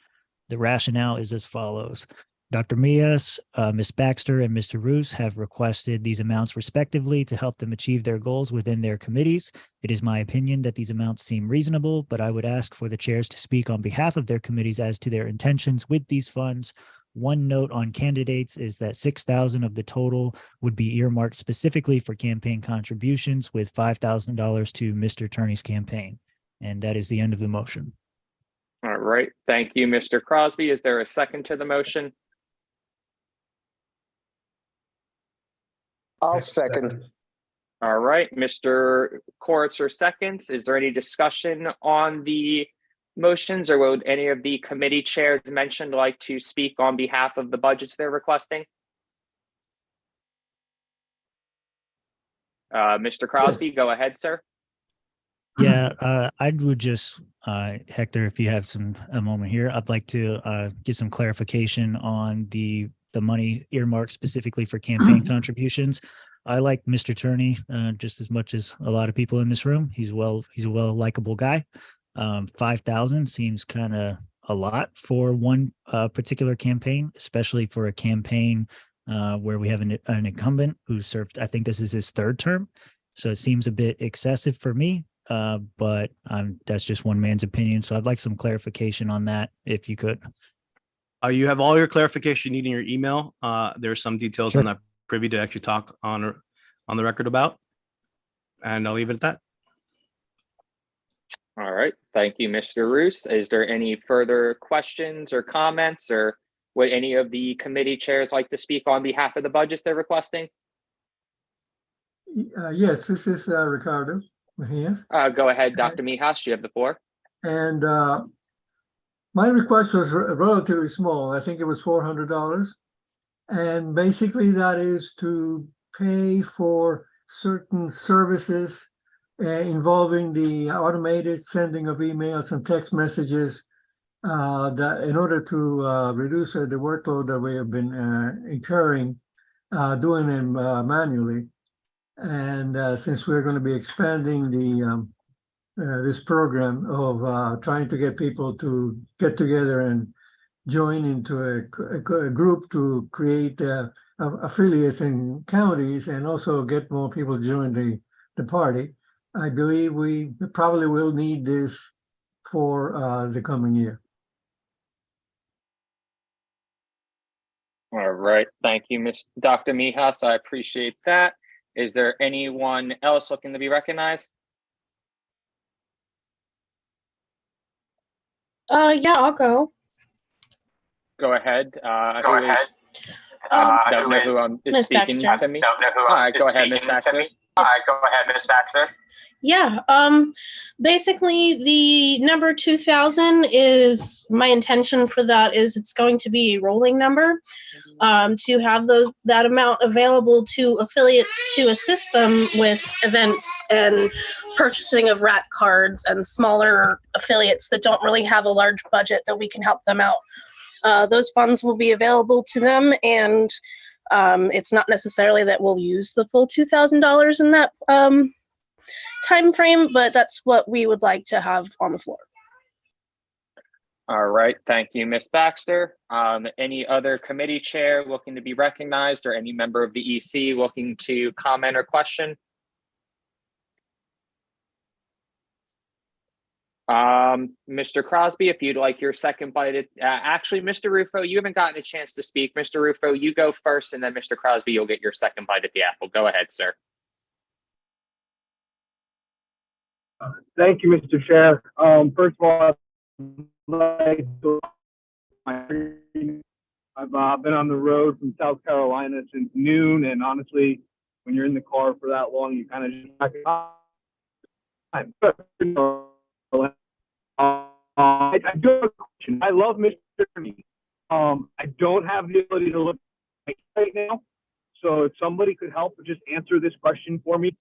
B: The rationale is as follows. Dr. Mias, Ms. Baxter, and Mr. Roos have requested these amounts respectively to help them achieve their goals within their committees. It is my opinion that these amounts seem reasonable, but I would ask for the chairs to speak on behalf of their committees as to their intentions with these funds. One note on candidates is that $6,000 of the total would be earmarked specifically for campaign contributions, with $5,000 to Mr. Attorney's campaign. And that is the end of the motion.
F: All right. Thank you, Mr. Crosby. Is there a second to the motion?
I: I'll second.
F: All right. Mr. Koritzer seconds. Is there any discussion on the motions, or would any of the committee chairs mentioned like to speak on behalf of the budgets they're requesting? Mr. Crosby, go ahead, sir.
B: Yeah, I would just, Hector, if you have a moment here, I'd like to get some clarification on the money earmarked specifically for campaign contributions. I like Mr. Turney just as much as a lot of people in this room. He's a well likable guy. 5,000 seems kind of a lot for one particular campaign, especially for a campaign where we have an incumbent who served, I think this is his third term. So it seems a bit excessive for me. But that's just one man's opinion. So I'd like some clarification on that, if you could.
A: You have all your clarification you need in your email. There are some details I'm not privy to actually talk on the record about, and I'll leave it at that.
F: All right. Thank you, Mr. Roos. Is there any further questions or comments, or would any of the committee chairs like to speak on behalf of the budgets they're requesting?
M: Yes, this is Ricardo. Yes.
F: Go ahead, Dr. Mijas, you have the floor.
M: And my request was relatively small. I think it was $400. And basically that is to pay for certain services involving the automated sending of emails and text messages that in order to reduce the workload that we have been incurring doing them manually. And since we're going to be expanding this program of trying to get people to get together and join into a group to create affiliates in counties and also get more people to join the party. I believe we probably will need this for the coming year.
F: All right. Thank you, Dr. Mijas. I appreciate that. Is there anyone else looking to be recognized?
C: Yeah, I'll go.
F: Go ahead.
L: Go ahead.
F: Don't know who is
C: Miss
F: speaking
C: Baxter.
F: to me.
L: Don't know who
F: All right,
L: is
F: go ahead, Miss
L: speaking to
F: Baxter.
L: me. All right, go ahead, Miss Baxter.
C: Yeah, basically the number 2000 is, my intention for that is it's going to be a rolling number, to have that amount available to affiliates to assist them with events and purchasing of rat cards and smaller affiliates that don't really have a large budget that we can help them out. Those funds will be available to them, and it's not necessarily that we'll use the full $2,000 in that time frame, but that's what we would like to have on the floor.
F: All right. Thank you, Miss Baxter. Any other committee chair looking to be recognized, or any member of the EC looking to comment or question? Mr. Crosby, if you'd like your second bite at, actually, Mr. Rufo, you haven't gotten a chance to speak. Mr. Rufo, you go first, and then Mr. Crosby, you'll get your second bite at the apple. Go ahead, sir.
U: Thank you, Mr. Chair. First of all, I'd like to, I've been on the road from South Carolina since noon, and honestly, when you're in the car for that long, you kind of just back time. I do have a question. I love Mr. Ernie. I don't have the ability to look right now, so if somebody could help just answer this question for me.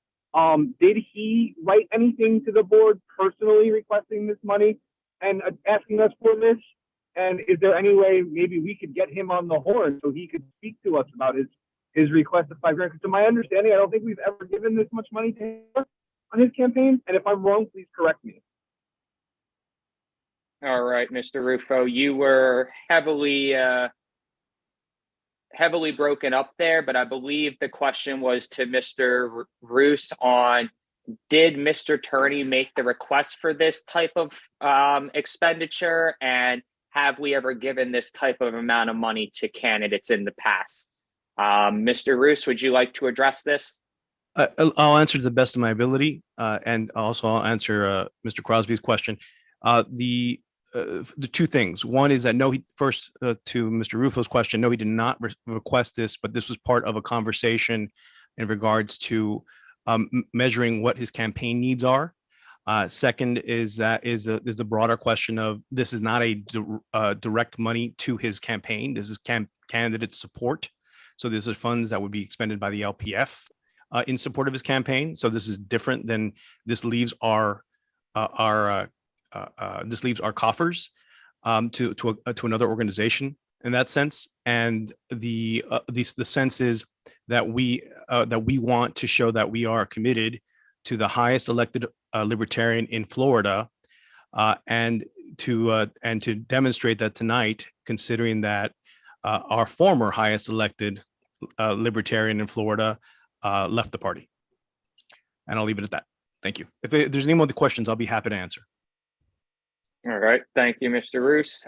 U: Did he write anything to the board personally requesting this money and asking us for this? And is there any way maybe we could get him on the horn so he could speak to us about his request of $5 grand? Because to my understanding, I don't think we've ever given this much money to him on his campaign. And if I'm wrong, please correct me.
F: All right, Mr. Rufo, you were heavily broken up there, but I believe the question was to Mr. Roos on, did Mr. Turney make the request for this type of expenditure, and have we ever given this type of amount of money to candidates in the past? Mr. Roos, would you like to address this?
A: I'll answer to the best of my ability, and also I'll answer Mr. Crosby's question. The two things. One is that no, first to Mr. Rufo's question, no, he did not request this, but this was part of a conversation in regards to measuring what his campaign needs are. Second is the broader question of, this is not a direct money to his campaign. This is candidate support. So this is funds that would be expended by the LPF in support of his campaign. So this is different than, this leaves our coffers to another organization in that sense. And the sense is that we want to show that we are committed to the highest elected libertarian in Florida, and to demonstrate that tonight, considering that our former highest elected libertarian in Florida left the party. And I'll leave it at that. Thank you. If there's any more questions, I'll be happy to answer.
F: All right. Thank you, Mr. Roos.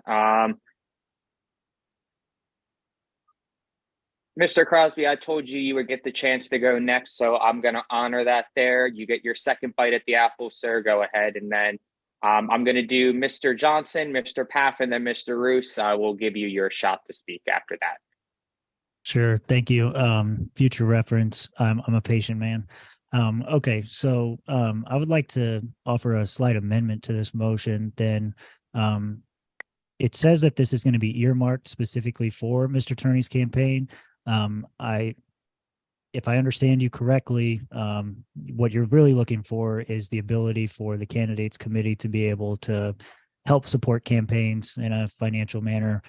F: Mr. Crosby, I told you you would get the chance to go next, so I'm going to honor that there. You get your second bite at the apple, sir. Go ahead. And then I'm going to do Mr. Johnson, Mr. Paff, and then Mr. Roos. I will give you your shot to speak after that.
B: Sure. Thank you. Future reference. I'm a patient man. Okay, so I would like to offer a slight amendment to this motion. Then it says that this is going to be earmarked specifically for Mr. Turney's campaign. If I understand you correctly, what you're really looking for is the ability for the candidates committee to be able to help support campaigns in a financial manner.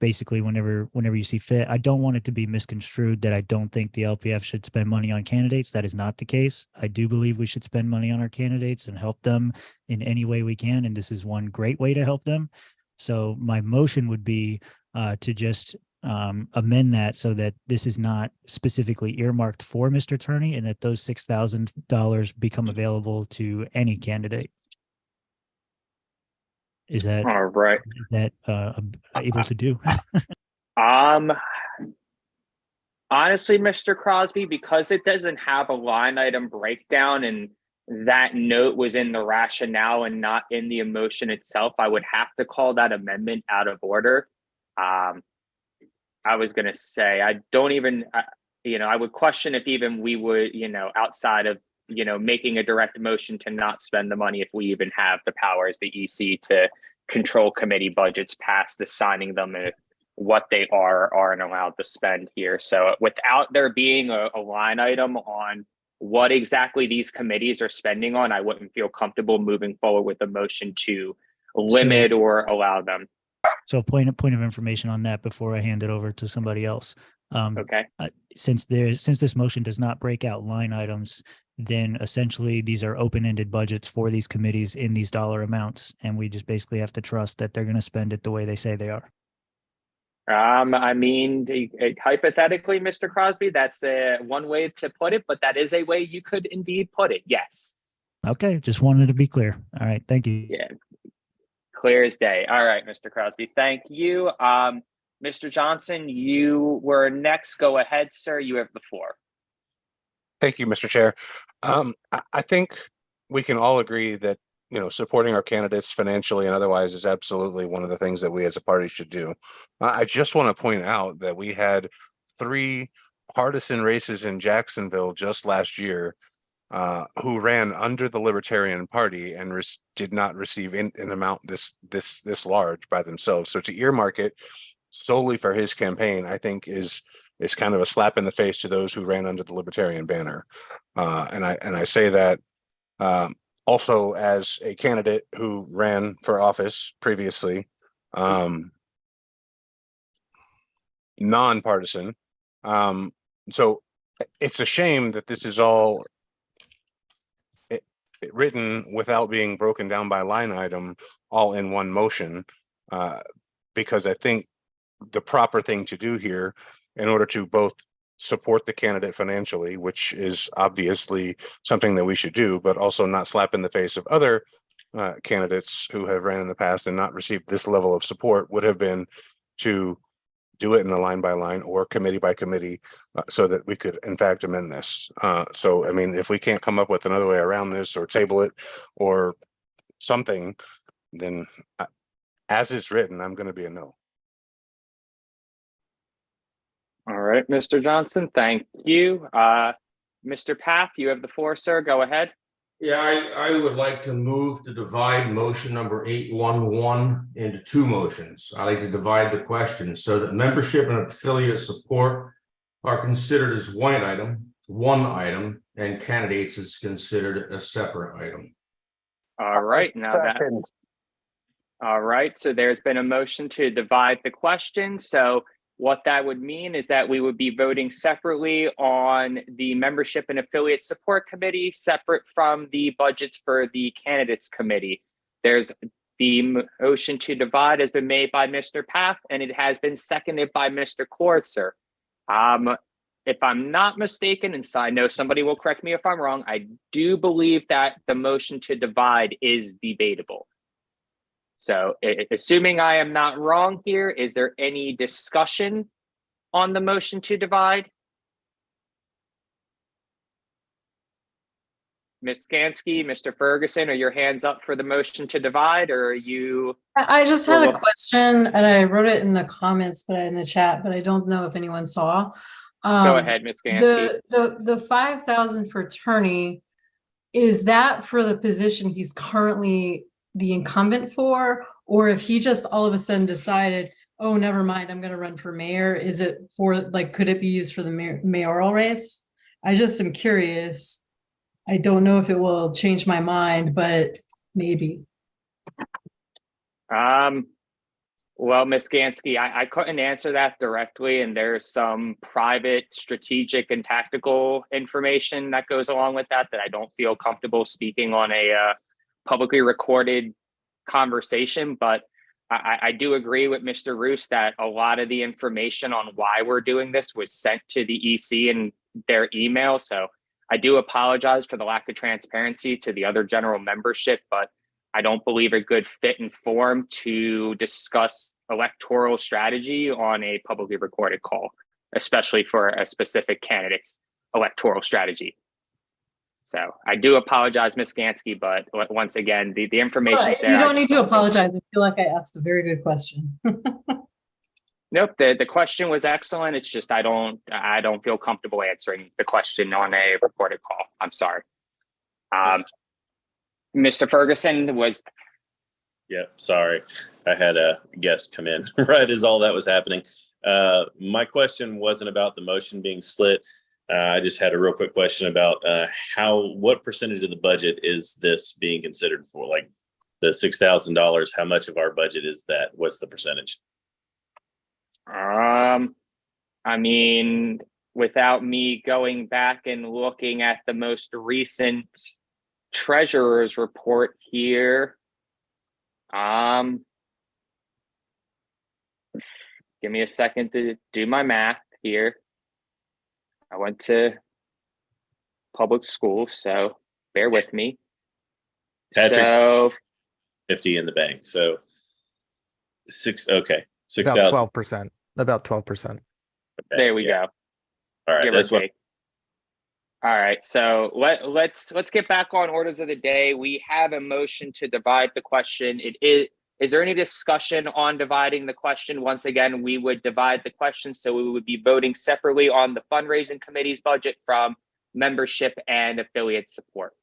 B: Basically, whenever you see fit. I don't want it to be misconstrued that I don't think the LPF should spend money on candidates. That is not the case. I do believe we should spend money on our candidates and help them in any way we can. And this is one great way to help them. So my motion would be to just amend that so that this is not specifically earmarked for Mr. Turney, and that those $6,000 become available to any candidate. Is that
F: all right?
B: Is that able to do?
F: Honestly, Mr. Crosby, because it doesn't have a line item breakdown and that note was in the rationale and not in the emotion itself, I would have to call that amendment out of order. I was going to say, I don't even, I would question if even we would, outside of, making a direct motion to not spend the money, if we even have the power as the EC to control committee budgets past assigning them what they aren't allowed to spend here. So without there being a line item on what exactly these committees are spending on, I wouldn't feel comfortable moving forward with a motion to limit or allow them.
B: So point of information on that before I hand it over to somebody else.
F: Okay.
B: Since this motion does not break out line items, then essentially these are open-ended budgets for these committees in these dollar amounts, and we just basically have to trust that they're going to spend it the way they say they are.
F: Hypothetically, Mr. Crosby, that's one way to put it, but that is a way you could indeed put it. Yes.
B: Okay, just wanted to be clear. All right, thank you.
F: Yeah, clear as day. All right, Mr. Crosby, thank you. Mr. Johnson, you were next. Go ahead, sir. You have the floor.
E: Thank you, Mr. Chair. I think we can all agree that supporting our candidates financially and otherwise is absolutely one of the things that we as a party should do. I just want to point out that we had 3 partisan races in Jacksonville just last year who ran under the Libertarian Party and did not receive an amount this large by themselves. So to earmark it solely for his campaign, I think is kind of a slap in the face to those who ran under the Libertarian banner. And I say that also as a candidate who ran for office previously, nonpartisan. So it's a shame that this is all written without being broken down by line item all in one motion, because I think the proper thing to do here in order to both support the candidate financially, which is obviously something that we should do, but also not slap in the face of other candidates who have ran in the past and not received this level of support, would have been to do it in a line by line or committee by committee, so that we could in fact amend this. So, I mean, if we can't come up with another way around this or table it or something, then as it's written, I'm going to be a no.
F: All right, Mr. Johnson, thank you. Mr. Path, you have the floor, sir. Go ahead.
O: Yeah, I would like to move to divide motion number 811 into 2 motions. I like to divide the question so that membership and affiliate support are considered as one item, and candidates is considered a separate item.
F: All right, all right, so there's been a motion to divide the question. So what that would mean is that we would be voting separately on the membership and affiliate support committee, separate from the budgets for the candidates committee. There's the motion to divide has been made by Mr. Path, and it has been seconded by Mr. Kortzer. If I'm not mistaken, and I know somebody will correct me if I'm wrong, I do believe that the motion to divide is debatable. So assuming I am not wrong here, is there any discussion on the motion to divide? Ms. Gansky, Mr. Ferguson, are your hands up for the motion to divide, or are you?
V: I just had a question, and I wrote it in the comments, but in the chat, but I don't know if anyone saw.
F: Go ahead, Ms. Gansky.
V: The 5,000 for Turney, is that for the position he's currently the incumbent for, or if he just all of a sudden decided, oh, never mind, I'm going to run for mayor? Is it for, like, could it be used for the mayoral race? I just am curious. I don't know if it will change my mind, but maybe.
F: Well, Ms. Gansky, I couldn't answer that directly, and there's some private, strategic, and tactical information that goes along with that I don't feel comfortable speaking on a publicly recorded conversation. But I do agree with Mr. Roos that a lot of the information on why we're doing this was sent to the EC in their email. So I do apologize for the lack of transparency to the other general membership, but I don't believe a good fit and form to discuss electoral strategy on a publicly recorded call, especially for a specific candidate's electoral strategy. So I do apologize, Ms. Gansky, but once again, the information there.
V: You don't need to apologize. I feel like I asked a very good question.
F: Nope, the question was excellent. It's just I don't feel comfortable answering the question on a recorded call. I'm sorry. Mr. Ferguson was.
G: Yep, sorry. I had a guest come in right as all that was happening. My question wasn't about the motion being split. I just had a real quick question about what percentage of the budget is this being considered for? Like the $6,000, how much of our budget is that? What's the percentage?
F: I mean, without me going back and looking at the most recent treasurer's report here, give me a second to do my math here. I went to public school, so bear with me.
G: Patrick's
F: so
G: 50 in the bank. So
N: about
G: 6,000.
N: 12%. About 12%.
F: There we go.
G: All right.
F: Give
G: That's
F: or
G: what.
F: take. All right. So let's get back on orders of the day. We have a motion to divide the question. Is there any discussion on dividing the question? Once again, we would divide the question. So we would be voting separately on the fundraising committee's budget from membership and affiliate support.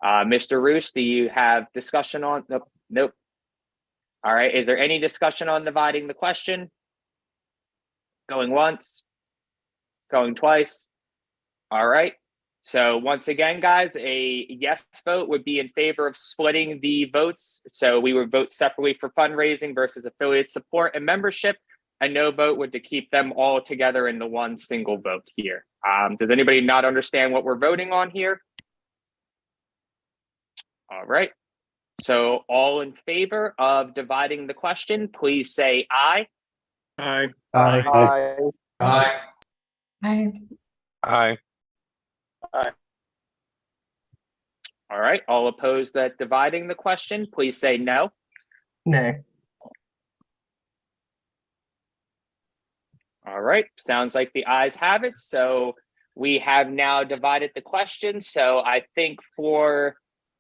F: Mr. Roos, do you have discussion on? Nope. All right. Is there any discussion on dividing the question? Going once, going twice. All right. So once again, guys, a yes vote would be in favor of splitting the votes. So we would vote separately for fundraising versus affiliate support and membership. A no vote would to keep them all together in the one single vote here. Does anybody not understand what we're voting on here? All right. So all in favor of dividing the question, please say aye.
K: Aye.
N: Aye.
I: Aye.
O: Aye.
V: Aye.
E: Aye.
F: All right. All opposed that dividing the question, please say no.
H: Nay.
F: All right. Sounds like the ayes have it. So we have now divided the question. So I think for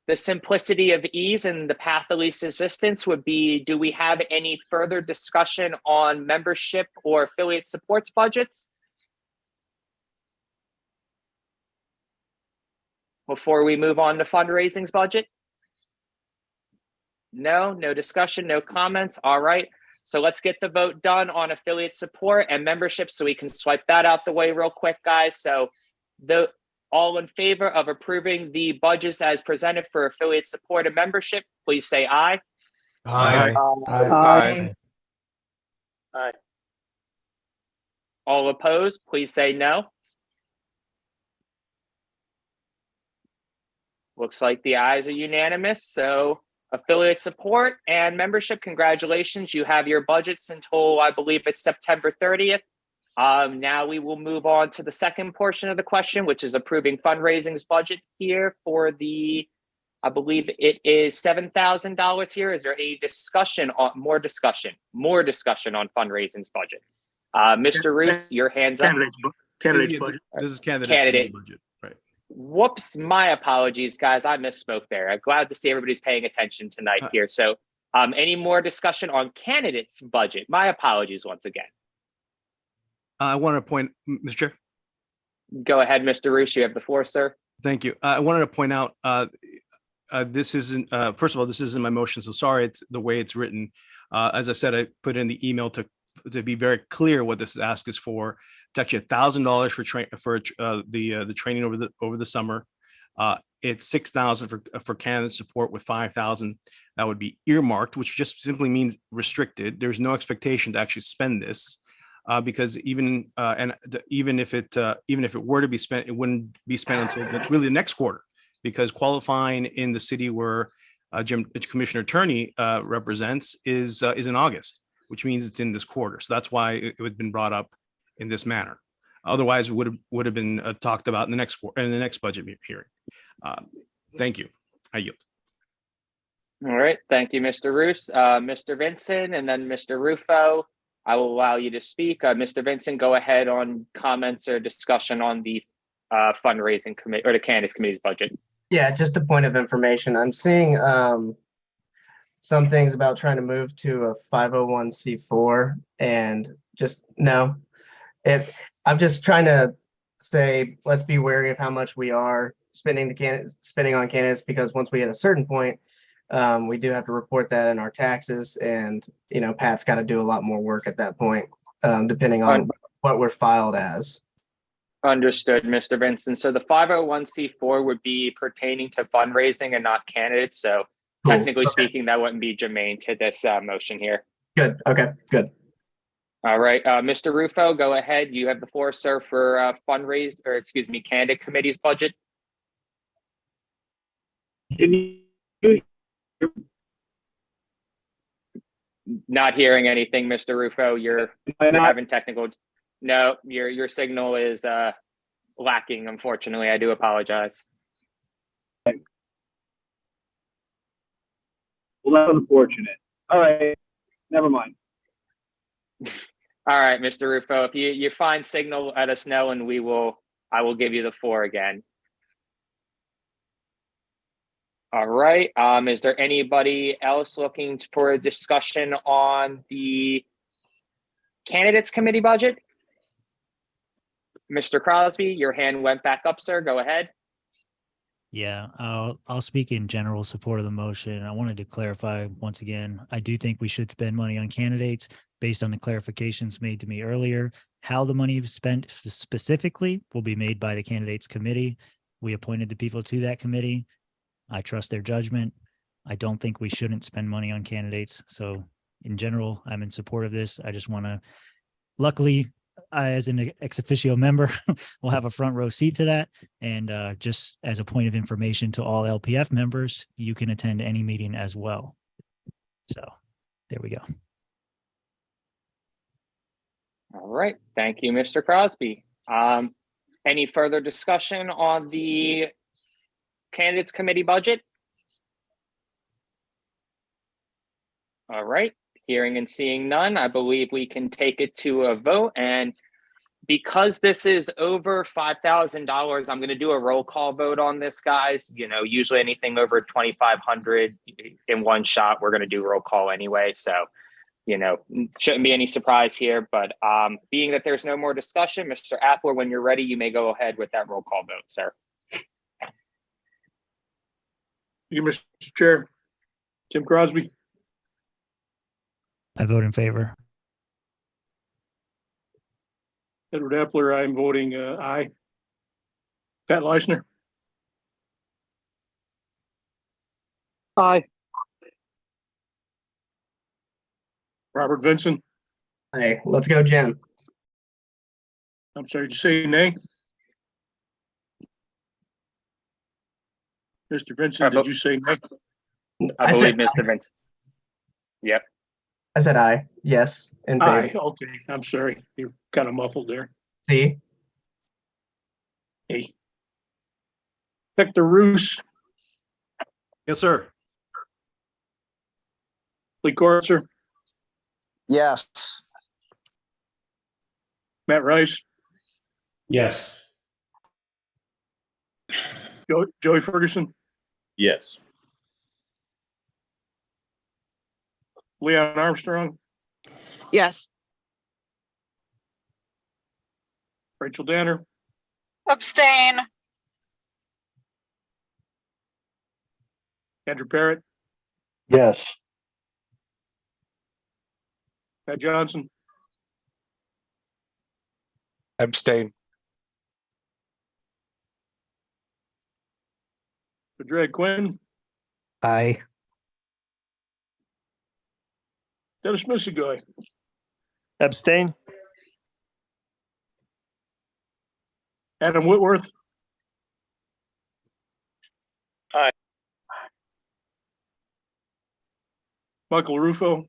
F: the simplicity of ease and the path of least resistance would be, do we have any further discussion on membership or affiliate supports budgets before we move on to fundraising's budget? No discussion, no comments. All right. So let's get the vote done on affiliate support and membership so we can swipe that out the way real quick, guys. So all in favor of approving the budgets as presented for affiliate support and membership, please say aye.
O: Aye.
V: Aye.
F: Aye. All opposed, please say no. Looks like the ayes are unanimous. So affiliate support and membership, congratulations. You have your budgets until I believe it's September 30th. Now we will move on to the second portion of the question, which is approving fundraising's budget here for I believe it is $7,000 here. Is there any discussion on more discussion on fundraising's budget? Mr. Roos, your hands up.
K: Candidate's budget.
A: This is candidate budget, right?
F: Whoops, my apologies, guys. I misspoke there. I'm glad to see everybody's paying attention tonight here. So any more discussion on candidates' budget? My apologies once again.
A: I want to point, Mr. Chair.
F: Go ahead, Mr. Roos. You have the floor, sir.
A: Thank you. I wanted to point out this isn't, first of all, this isn't my motion, so sorry, it's the way it's written. As I said, I put in the email to be very clear what this ask is for. It's actually $1,000 for the training over the summer. It's $6,000 for candidate support with $5,000 that would be earmarked, which just simply means restricted. There's no expectation to actually spend this. Because even if it were to be spent, it wouldn't be spent until really the next quarter, because qualifying in the city where Commissioner Turney represents is in August, which means it's in this quarter. So that's why it had been brought up in this manner. Otherwise, it would have been talked about in the next budget hearing. Thank you. I yield.
F: All right. Thank you, Mr. Roos. Mr. Vincent and then Mr. Rufo. I will allow you to speak. Mr. Vincent, go ahead on comments or discussion on the fundraising committee or the candidates committee's budget.
H: Yeah, just a point of information. I'm seeing some things about trying to move to a 501c4 and just no. If I'm just trying to say, let's be wary of how much we are spending on candidates, because once we hit a certain point, we do have to report that in our taxes, and Pat's got to do a lot more work at that point, depending on what we're filed as.
F: Understood, Mr. Vincent. So the 501c4 would be pertaining to fundraising and not candidates. So technically speaking, that wouldn't be germane to this motion here.
H: Good. Okay, good.
F: All right, Mr. Rufo, go ahead. You have the floor, sir, for candidate committee's budget. Not hearing anything, Mr. Rufo. You're having technical. No, your signal is lacking. Unfortunately, I do apologize.
U: Well, that's unfortunate. All right, never mind.
F: All right, Mr. Rufo, if you find signal, let us know, and I will give you the floor again. All right. Is there anybody else looking for a discussion on the candidates committee budget? Mr. Crosby, your hand went back up, sir. Go ahead.
B: Yeah, I'll speak in general support of the motion. I wanted to clarify once again, I do think we should spend money on candidates based on the clarifications made to me earlier. How the money is spent specifically will be made by the candidates committee. We appointed the people to that committee. I trust their judgment. I don't think we shouldn't spend money on candidates. So in general, I'm in support of this. I just want to, luckily, I, as an ex officio member, will have a front row seat to that. And just as a point of information to all LPF members, you can attend any meeting as well. So there we go.
F: All right. Thank you, Mr. Crosby. Any further discussion on the candidates committee budget? All right. Hearing and seeing none, I believe we can take it to a vote. And because this is over $5,000, I'm going to do a roll call vote on this, guys. Usually anything over 2,500 in one shot, we're going to do roll call anyway. So, shouldn't be any surprise here. But being that there's no more discussion, Mr. Appler, when you're ready, you may go ahead with that roll call vote, sir.
K: Thank you, Mr. Chair. Tim Crosby.
B: I vote in favor.
K: Edward Epler, I'm voting aye. Pat Leisner.
U: Aye.
K: Robert Vincent.
H: Hey, let's go, Jim.
K: I'm sorry, did you say nay? Mr. Vincent, did you say nay?
F: I believe Mr. Vincent. Yep.
H: I said aye. Yes. In favor.
K: Aye. Okay. I'm sorry. You're kind of muffled there.
H: See?
K: Hey. Hector Roos.
A: Yes, sir.
K: Lee Corser.
I: Yes.
K: Matt Rice.
D: Yes.
K: Joey Ferguson.
G: Yes.
K: Leon Armstrong.
J: Yes.
K: Rachel Danner.
J: Abstain.
K: Andrew Parrott.
Q: Yes.
K: Pat Johnson.
E: Abstain.
K: Drag Quinn.
N: Aye.
K: Dennis Missigoy.
R: Abstain.
K: Adam Whitworth.
R: Aye.
K: Michael Rufo,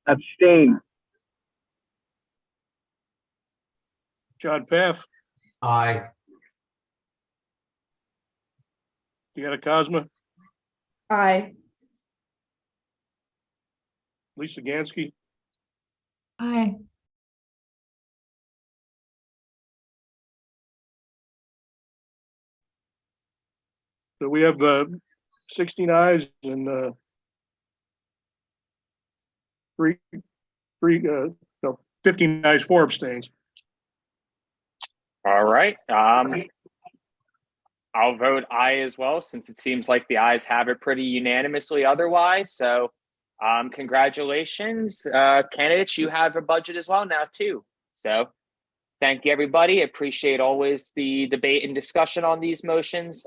U: Abstain.
K: John Paff,
O: Aye.
K: Deanna Cosma,
J: Aye.
K: Lisa Gansky,
V: Aye.
K: so we have 16 ayes and three, no, 15 ayes, 4 abstains.
F: All right. I'll vote aye as well, since it seems like the ayes have it pretty unanimously otherwise. So congratulations, candidates. You have a budget as well now too. So thank you, everybody. Appreciate always the debate and discussion on these motions.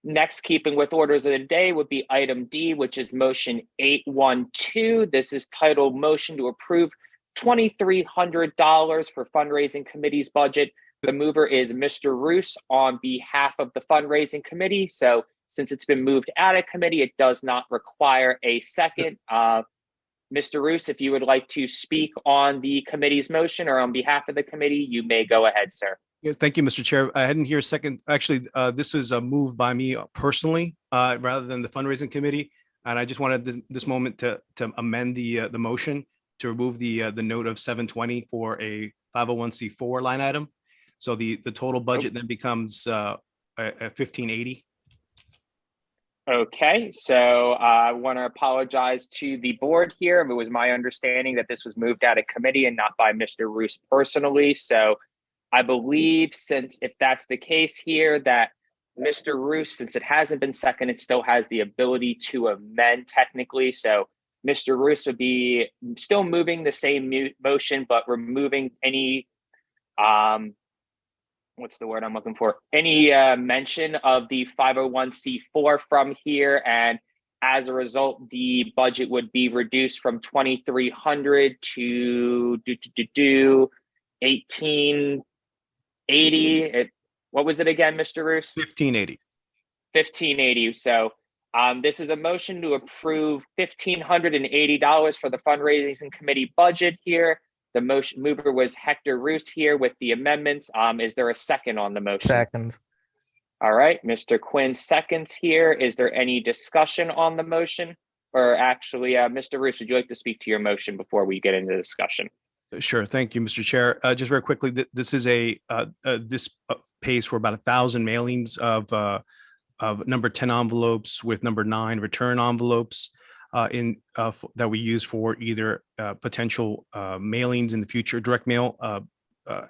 F: Next, keeping with orders of the day, would be item D, which is motion 812. This is titled Motion to Approve $2,300 for Fundraising Committee's budget. The mover is Mr. Roos on behalf of the Fundraising Committee. So since it's been moved out of committee, it does not require a second. Mr. Roos, if you would like to speak on the committee's motion or on behalf of the committee, you may go ahead, sir.
A: Yeah, thank you, Mr. Chair. I hadn't hear a second. Actually, this was moved by me personally rather than the fundraising committee. And I just wanted this moment to amend the motion to remove the note of 720 for a 501c4 line item. So the total budget then becomes 1580.
F: Okay, so I want to apologize to the board here. It was my understanding that this was moved out of committee and not by Mr. Roos personally. So I believe, since if that's the case here, that Mr. Roos, since it hasn't been seconded, still has the ability to amend technically. So Mr. Roos would be still moving the same motion, but removing any, what's the word I'm looking for? Any mention of the 501c4 from here. And as a result, the budget would be reduced from 2,300 to 1880. What was it again, Mr. Roos?
A: 1580.
F: 1580. So this is a motion to approve $1,580 for the fundraising committee budget here. The motion mover was Hector Roos here with the amendments. Is there a second on the motion?
N: Second.
F: All right, Mr. Quinn seconds here. Is there any discussion on the motion? Or actually, Mr. Roos, would you like to speak to your motion before we get into discussion?
A: Sure. Thank you, Mr. Chair. Just very quickly, this is this pays for about 1,000 mailings of number 10 envelopes with number 9 return envelopes that we use for either potential mailings in the future, direct mail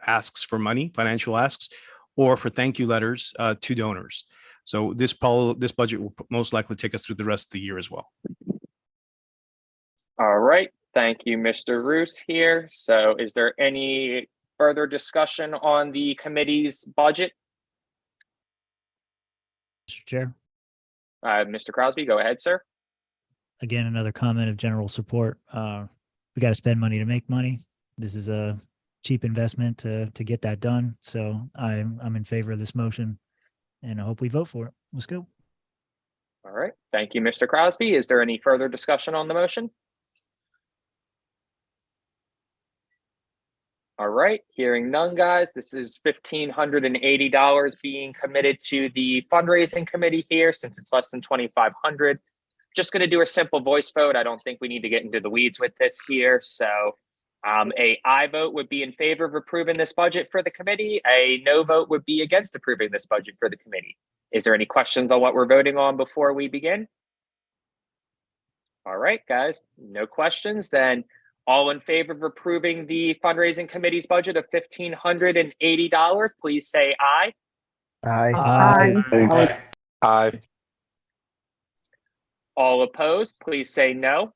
A: asks for money, financial asks, or for thank you letters to donors. So this budget will most likely take us through the rest of the year as well.
F: All right. Thank you, Mr. Roos here. So is there any further discussion on the committee's budget?
B: Mr. Chair,
F: Mr. Crosby, go ahead, sir.
B: again, another comment of general support. We got to spend money to make money. This is a cheap investment to get that done. So I'm in favor of this motion, and I hope we vote for it. Let's go.
F: All right. Thank you, Mr. Crosby. Is there any further discussion on the motion? All right, hearing none, guys. This is $1,580 being committed to the fundraising committee here, since it's less than $2,500. Just going to do a simple voice vote. I don't think we need to get into the weeds with this here. So a aye vote would be in favor of approving this budget for the committee. A no vote would be against approving this budget for the committee. Is there any questions on what we're voting on before we begin? All right, guys, no questions. Then all in favor of approving the fundraising committee's budget of $1,580, please say aye.
N: Aye.
E: Aye. Aye.
F: All opposed, please say no.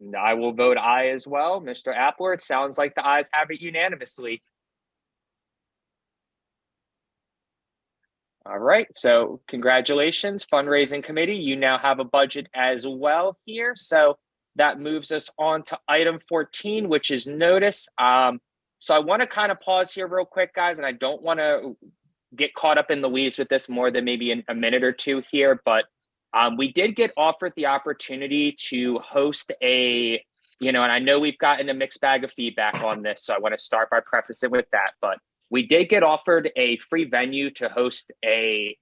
F: And I will vote aye as well. Mr. Appler, it sounds like the ayes have it unanimously. All right, so congratulations, fundraising committee. You now have a budget as well here. So that moves us on to item 14, which is notice. So I want to kind of pause here real quick, guys, and I don't want to get caught up in the weeds with this more than maybe in a minute or two here, but we did get offered the opportunity to host a, and I know we've gotten a mixed bag of feedback on this, so I want to start by prefacing with that, but we did get offered a free venue to host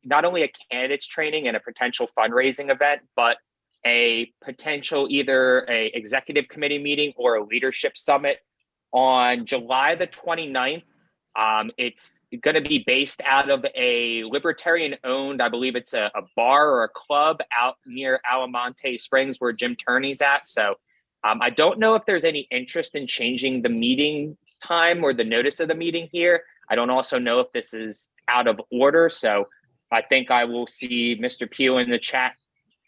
F: not only a candidates training and a potential fundraising event, but a potential either a executive committee meeting or a leadership summit on July the 29th. It's going to be based out of a Libertarian owned, I believe it's a bar or a club out near Alamonte Springs where Jim Turney's at. So I don't know if there's any interest in changing the meeting time or the notice of the meeting here. I don't also know if this is out of order. So I think I will see Mr. Pugh in the chat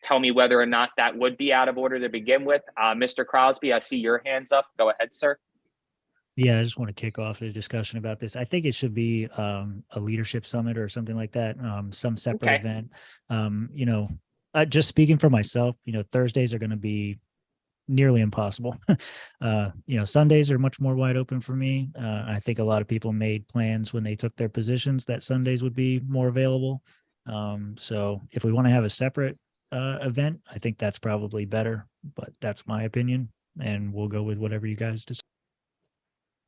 F: tell me whether or not that would be out of order to begin with. Mr. Crosby, I see your hands up. Go ahead, sir.
B: Yeah, I just want to kick off the discussion about this. I think it should be a leadership summit or something like that, some separate event. Just speaking for myself, Thursdays are going to be nearly impossible. Sundays are much more wide open for me. I think a lot of people made plans when they took their positions that Sundays would be more available. So if we want to have a separate event, I think that's probably better, but that's my opinion, and we'll go with whatever you guys decide.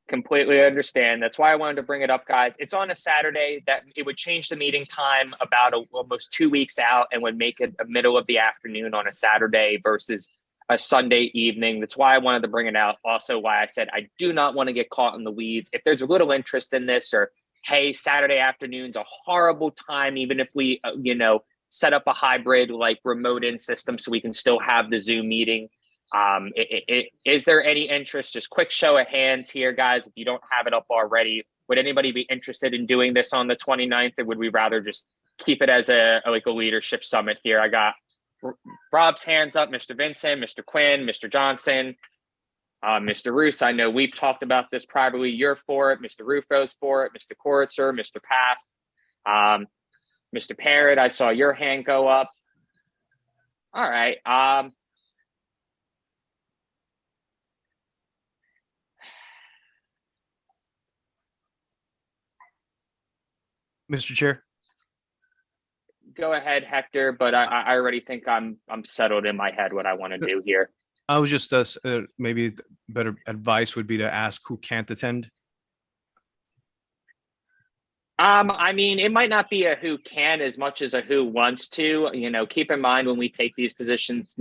F: Completely understand. That's why I wanted to bring it up, guys. It's on a Saturday. That it would change the meeting time about almost 2 weeks out and would make it the middle of the afternoon on a Saturday versus a Sunday evening. That's why I wanted to bring it out. Also, why I said I do not want to get caught in the weeds. If there's a little interest in this, or hey, Saturday afternoon's a horrible time, even if we, set up a hybrid like remote in system so we can still have the Zoom meeting. Is there any interest? Just quick show of hands here, guys. If you don't have it up already, would anybody be interested in doing this on the 29th, or would we rather just keep it as a leadership summit here? I got Rob's hands up, Mr. Vincent, Mr. Quinn, Mr. Johnson, Mr. Roos. I know we've talked about this privately. You're for it. Mr. Rufo's for it. Mr. Koritzer, Mr. Path, Mr. Parrott, I saw your hand go up. All right.
A: Mr. Chair.
F: Go ahead, Hector, but I already think I'm settled in my head what I want to do here.
A: I was just maybe better advice would be to ask who can't attend.
F: I mean, it might not be a who can as much as a who wants to. Keep in mind when we take these positions,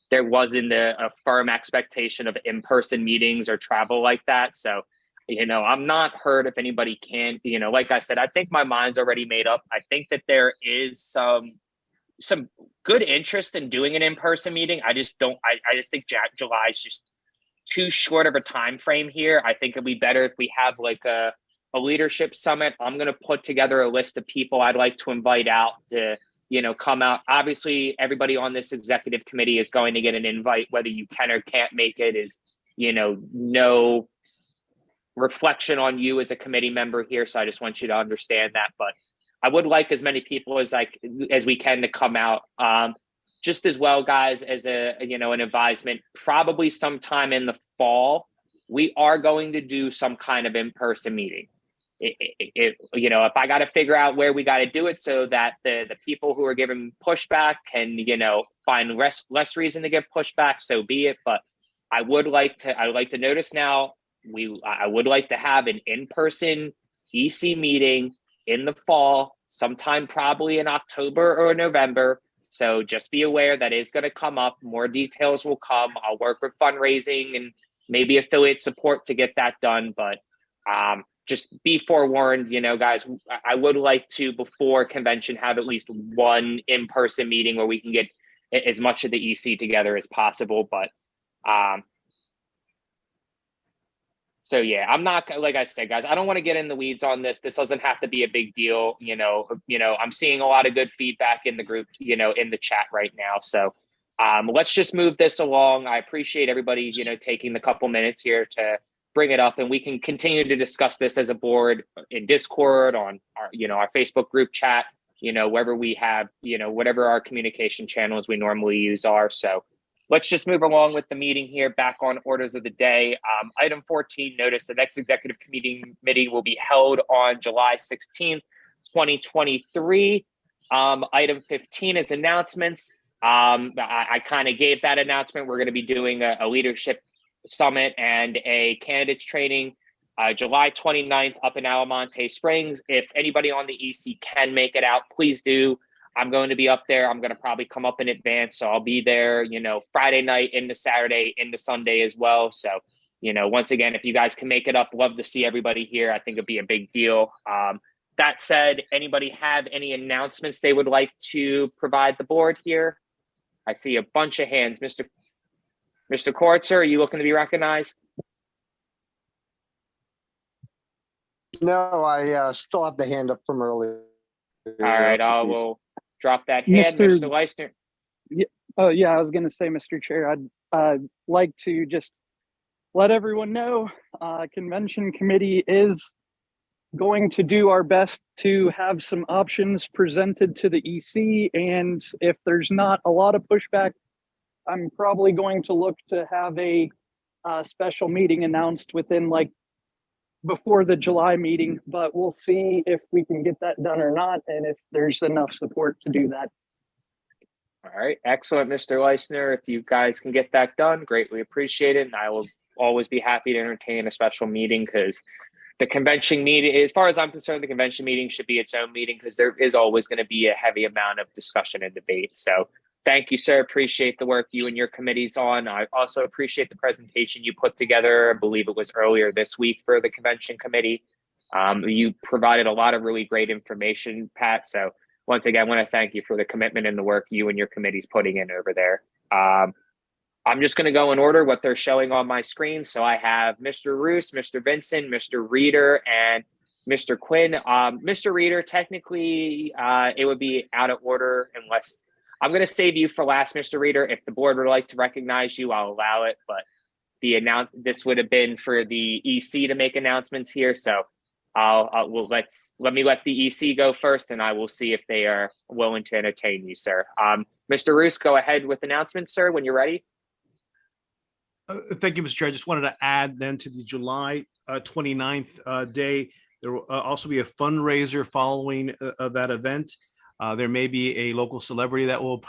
F: there wasn't a firm expectation of in-person meetings or travel like that. So, I'm not hurt if anybody can. Like I said, I think my mind's already made up. I think that there is some good interest in doing an in-person meeting. I just think July is just too short of a time frame here. I think it'd be better if we have like a leadership summit. I'm going to put together a list of people I'd like to invite out to, come out. Obviously, everybody on this executive committee is going to get an invite, whether you can or can't make it is, no reflection on you as a committee member here. So I just want you to understand that. But I would like as many people as we can to come out. Just as well, guys, as an advisement, probably sometime in the fall, we are going to do some kind of in-person meeting. If I got to figure out where we got to do it so that the people who are giving pushback can, find less reason to give pushback, so be it. But I would like to notice now, I would like to have an in-person EC meeting in the fall, sometime probably in October or November. So just be aware that is going to come up. More details will come. I'll work with fundraising and maybe affiliate support to get that done. But just be forewarned, guys, I would like to, before convention, have at least one in-person meeting where we can get as much of the EC together as possible. But so yeah, I'm not, like I said, guys, I don't want to get in the weeds on this. This doesn't have to be a big deal. I'm seeing a lot of good feedback in the group, in the chat right now. So let's just move this along. I appreciate everybody, taking the couple minutes here to bring it up, and we can continue to discuss this as a board in Discord, on our Facebook group chat, wherever we have, whatever our communication channels we normally use are. So let's just move along with the meeting here. Back on orders of the day. Item 14, notice the next executive committee will be held on July 16th 2023. Item 15 is announcements. I kind of gave that announcement. We're going to be doing a leadership summit and a candidates training July 29th up in Alamonte Springs. If anybody on the EC can make it out, please do. I'm going to be up there. I'm going to probably come up in advance. So I'll be there, Friday night into Saturday into Sunday as well. So, once again, if you guys can make it up, love to see everybody here. I think it'd be a big deal. That said, anybody have any announcements they would like to provide the board here? I see a bunch of hands. Mr. Kortzer, are you looking to be recognized?
I: No, I still have the hand up from earlier.
F: All right, I will drop that hand. Mr. Leisner.
T: Oh, yeah, I was going to say, Mr. Chair, I'd like to just let everyone know convention committee is going to do our best to have some options presented to the EC. And if there's not a lot of pushback, I'm probably going to look to have a special meeting announced within before the July meeting, but we'll see if we can get that done or not, and if there's enough support to do that.
F: All right, excellent, Mr. Leisner. If you guys can get that done, greatly appreciate it. And I will always be happy to entertain a special meeting, because the convention meeting, as far as I'm concerned, the convention meeting should be its own meeting, because there is always going to be a heavy amount of discussion and debate. So thank you, sir. Appreciate the work you and your committee's on. I also appreciate the presentation you put together. I believe it was earlier this week for the convention committee. You provided a lot of really great information, Pat. So once again, I want to thank you for the commitment and the work you and your committee's putting in over there. I'm just going to go in order what they're showing on my screen. So I have Mr. Roos, Mr. Vincent, Mr. Reeder, and Mr. Quinn. Mr. Reeder, technically, it would be out of order unless I'm going to save you for last, Mr. Reeder. If the board would like to recognize you, I'll allow it. But this would have been for the EC to make announcements here. So let me let the EC go first, and I will see if they are willing to entertain you, sir. Mr. Roos, go ahead with announcements, sir, when you're ready.
A: Thank you, Mr. Chair. I just wanted to add then to the July 29th day, there will also be a fundraiser following that event. There may be a local celebrity that will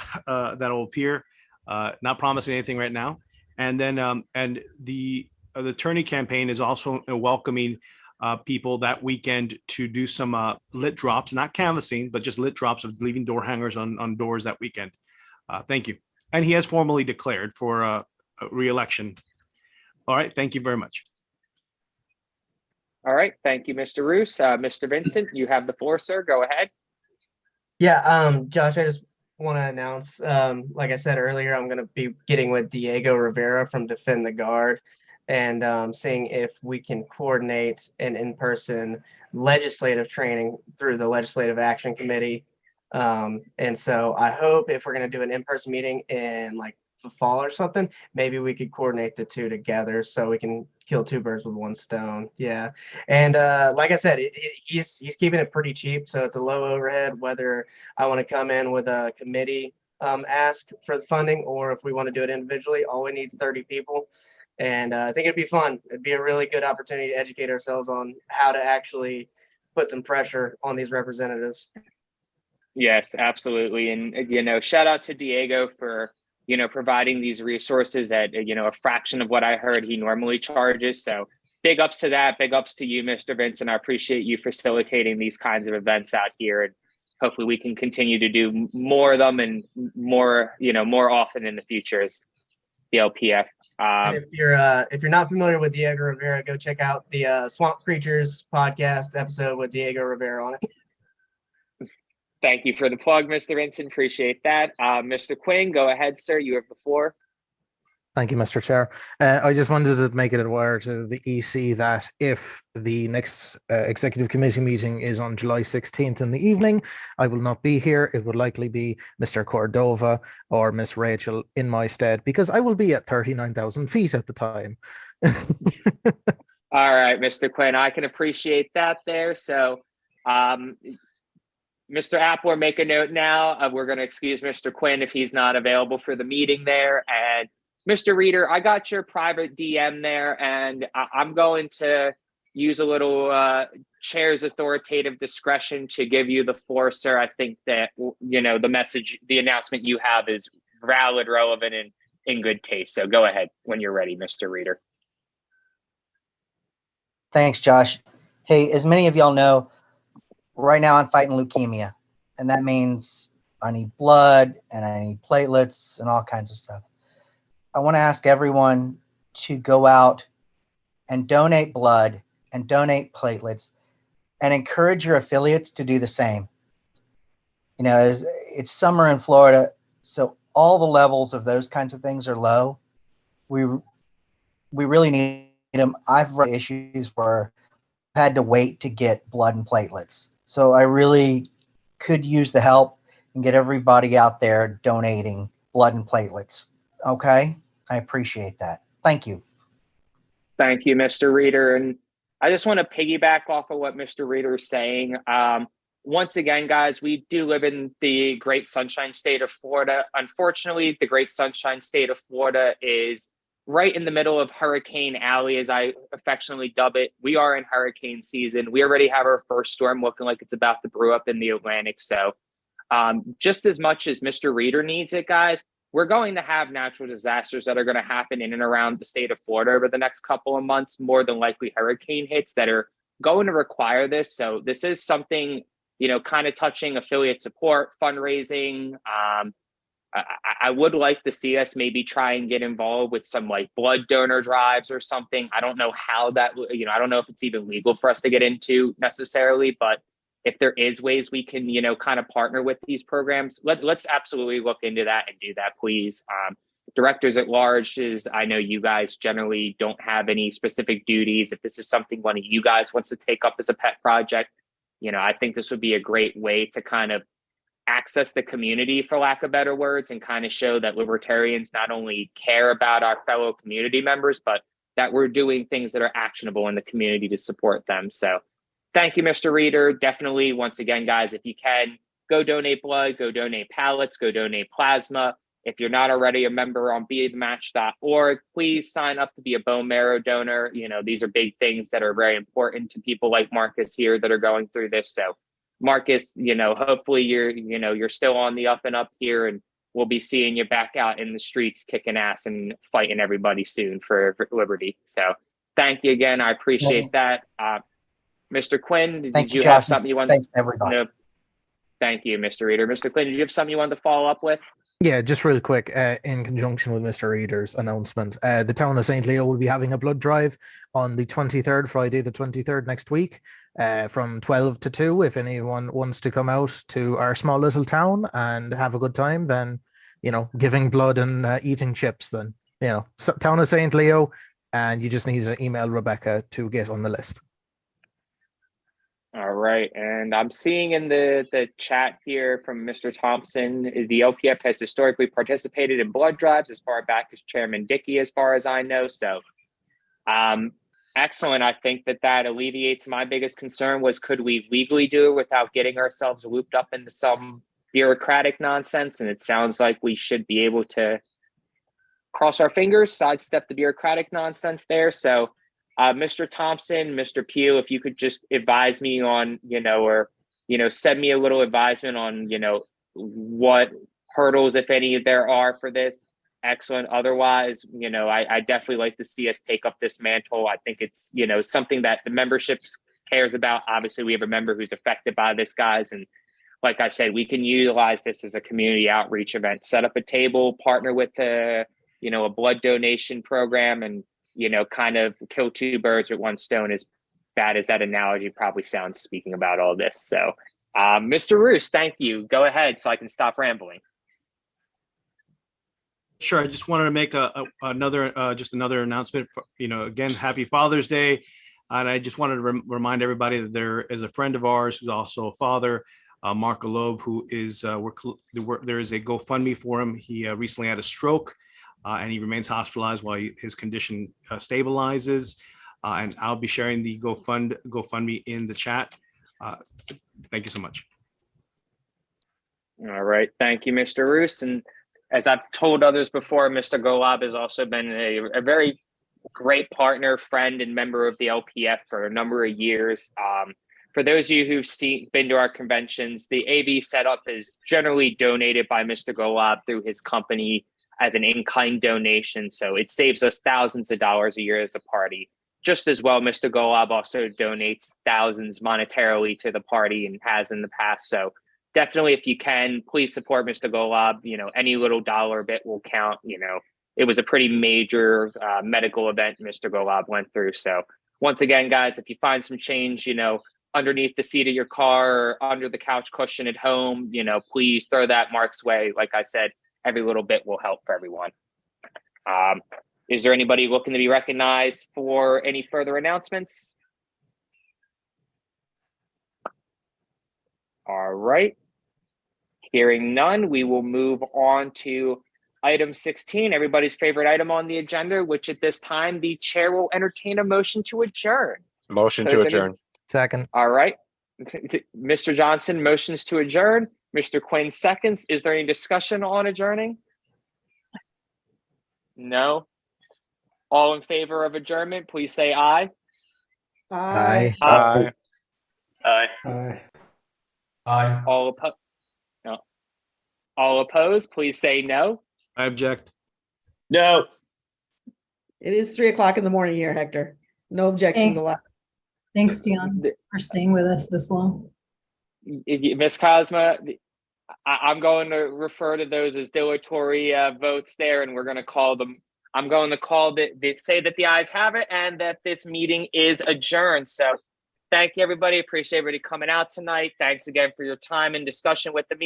A: appear. Not promising anything right now. And then the attorney campaign is also welcoming people that weekend to do some lit drops, not canvassing, but just lit drops of leaving door hangers on doors that weekend. Thank you. And he has formally declared for re-election. All right. Thank you very much.
F: All right. Thank you, Mr. Roos. Mr. Vincent, you have the floor, sir. Go ahead.
H: Yeah, Josh, I just want to announce, like I said earlier, I'm going to be getting with Diego Rivera from Defend the Guard and seeing if we can coordinate an in-person legislative training through the Legislative Action Committee. And so I hope if we're going to do an in-person meeting in the fall or something, maybe we could coordinate the two together so we can kill two birds with one stone. Yeah. And like I said, he's keeping it pretty cheap, so it's a low overhead, whether I want to come in with a committee ask for the funding, or if we want to do it individually. All we need is 30 people. And I think it'd be fun. It'd be a really good opportunity to educate ourselves on how to actually put some pressure on these representatives.
F: Yes, absolutely. And, shout out to Diego for providing these resources at, a fraction of what I heard he normally charges. So big ups to that. Big ups to you, Mr. Vincent. I appreciate you facilitating these kinds of events out here. And hopefully we can continue to do more of them and more often in the future as the LPF.
H: And if you're not familiar with Diego Rivera, go check out the Swamp Creatures podcast episode with Diego Rivera on it.
F: Thank you for the plug, Mr. Vincent. Appreciate that. Mr. Quinn, go ahead, sir. You have the floor.
N: Thank you, Mr. Chair. I just wanted to make it aware to the EC that if the next executive committee meeting is on July 16th in the evening, I will not be here. It would likely be Mr. Cordova or Miss Rachel in my stead, because I will be at 39,000 feet at the time.
F: All right, Mr. Quinn, I can appreciate that there. So, Mr. Appler, make a note now. We're going to excuse Mr. Quinn if he's not available for the meeting there. And Mr. Reeder, I got your private DM there, and I'm going to use a little chair's authoritative discretion to give you the floor, sir, I think that, the message, the announcement you have is valid, relevant, and in good taste. So go ahead when you're ready, Mr. Reader.
P: Thanks, Josh. Hey, as many of y'all know, right now I'm fighting leukemia, and that means I need blood and I need platelets and all kinds of stuff. I want to ask everyone to go out and donate blood and donate platelets and encourage your affiliates to do the same. It's summer in Florida, so all the levels of those kinds of things are low. We really need them. I've run issues where I've had to wait to get blood and platelets. So I really could use the help and get everybody out there donating blood and platelets. Okay? I appreciate that. Thank you.
F: Thank you, Mr. Reader. And I just want to piggyback off of what Mr. Reader is saying. Once again, guys, we do live in the great sunshine state of Florida. Unfortunately, the great sunshine state of Florida is right in the middle of Hurricane Alley, as I affectionately dub it. We are in hurricane season. We already have our first storm looking like it's about to brew up in the Atlantic. So just as much as Mr. Reader needs it, guys, we're going to have natural disasters that are going to happen in and around the state of Florida over the next couple of months, more than likely hurricane hits that are going to require this. So this is something, kind of touching affiliate support, fundraising. I would like to see us maybe try and get involved with some like blood donor drives or something. I don't know how that, I don't know if it's even legal for us to get into necessarily, but if there is ways we can, kind of partner with these programs, let's absolutely look into that and do that, please. Directors at large, I know you guys generally don't have any specific duties. If this is something one of you guys wants to take up as a pet project, I think this would be a great way to kind of access the community, for lack of better words, and kind of show that libertarians not only care about our fellow community members, but that we're doing things that are actionable in the community to support them. So thank you, Mr. Reader. Definitely, once again, guys, if you can, go donate blood, go donate pallets, go donate plasma. If you're not already a member on bethematch.org, please sign up to be a bone marrow donor. These are big things that are very important to people like Marcus here that are going through this. So Marcus, hopefully you're still on the up and up here, and we'll be seeing you back out in the streets kicking ass and fighting everybody soon for liberty. So thank you again. I appreciate that. Mr. Quinn, did you have something you wanted?
P: Thanks, everybody.
F: No. Thank you, Mr. Reader. Mr. Quinn, did you have something you wanted to follow up with?
N: Yeah, just real quick, in conjunction with Mr. Reader's announcement, the town of St. Leo will be having a blood drive on the 23rd, Friday the 23rd next week, from 12 to 2. If anyone wants to come out to our small little town and have a good time, then, giving blood and eating chips, then, town of St. Leo, and you just need to email Rebecca to get on the list.
F: All right, and I'm seeing in the chat here from Mr. Thompson, the LPF has historically participated in blood drives as far back as Chairman Dickey, as far as I know. So, excellent. I think that alleviates my biggest concern was, could we legally do it without getting ourselves looped up into some bureaucratic nonsense? And it sounds like we should be able to cross our fingers, sidestep the bureaucratic nonsense there. So, Mr. Thompson, Mr. Pugh, if you could just advise me on, or, send me a little advisement on, what hurdles, if any, there are for this. Excellent. Otherwise, I definitely like to see us take up this mantle. I think it's, something that the membership cares about. Obviously, we have a member who's affected by this, guys. And like I said, we can utilize this as a community outreach event, set up a table, partner with a blood donation program, and kind of kill two birds with one stone, as bad as that analogy probably sounds, speaking about all this. So, Mr. Roos, thank you. Go ahead so I can stop rambling.
A: Sure. I just wanted to make another announcement. Again, happy Father's Day. And I just wanted to remind everybody that there is a friend of ours who's also a father, Mark Alob, who is, there is a GoFundMe for him. He recently had a stroke. And he remains hospitalized while his condition stabilizes. And I'll be sharing the GoFundMe in the chat. Thank you so much.
F: All right. Thank you, Mr. Roos. And as I've told others before, Mr. Golab has also been a very great partner, friend, and member of the LPF for a number of years. For those of you who've been to our conventions, the AV setup is generally donated by Mr. Golab through his company as an in-kind donation. So it saves us thousands of dollars a year as a party. Just as well, Mr. Golab also donates thousands monetarily to the party and has in the past. So definitely, if you can, please support Mr. Golab. You know, any little dollar bit will count. You know, it was a pretty major medical event Mr. Golab went through. So once again, guys, if you find some change, you know, underneath the seat of your car or under the couch cushion at home, you know, please throw that Mark's way. Like I said, every little bit will help for everyone. Is there anybody looking to be recognized for any further announcements? All right. Hearing none, we will move on to item 16, everybody's favorite item on the agenda, which at this time, the chair will entertain a motion to adjourn.
E: Motion to adjourn.
N: Second.
F: All right. Mr. Johnson motions to adjourn. Mr. Quinn seconds. Is there any discussion on adjourning? No. All in favor of adjournment, please say aye.
N: Aye.
E: Aye.
F: Aye.
D: Aye.
O: Aye.
F: All opposed, please say no.
A: I object.
G: No.
J: It is 3:00 in the morning here, Hector. No objections allowed.
V: Thanks, Dion, for staying with us this long.
F: Ms. Cosma, I'm going to refer to those as dilatory votes there, and we're going to call them. I'm going to call say that the ayes have it and that this meeting is adjourned. So thank you, everybody. Appreciate everybody coming out tonight. Thanks again for your time and discussion with the meeting.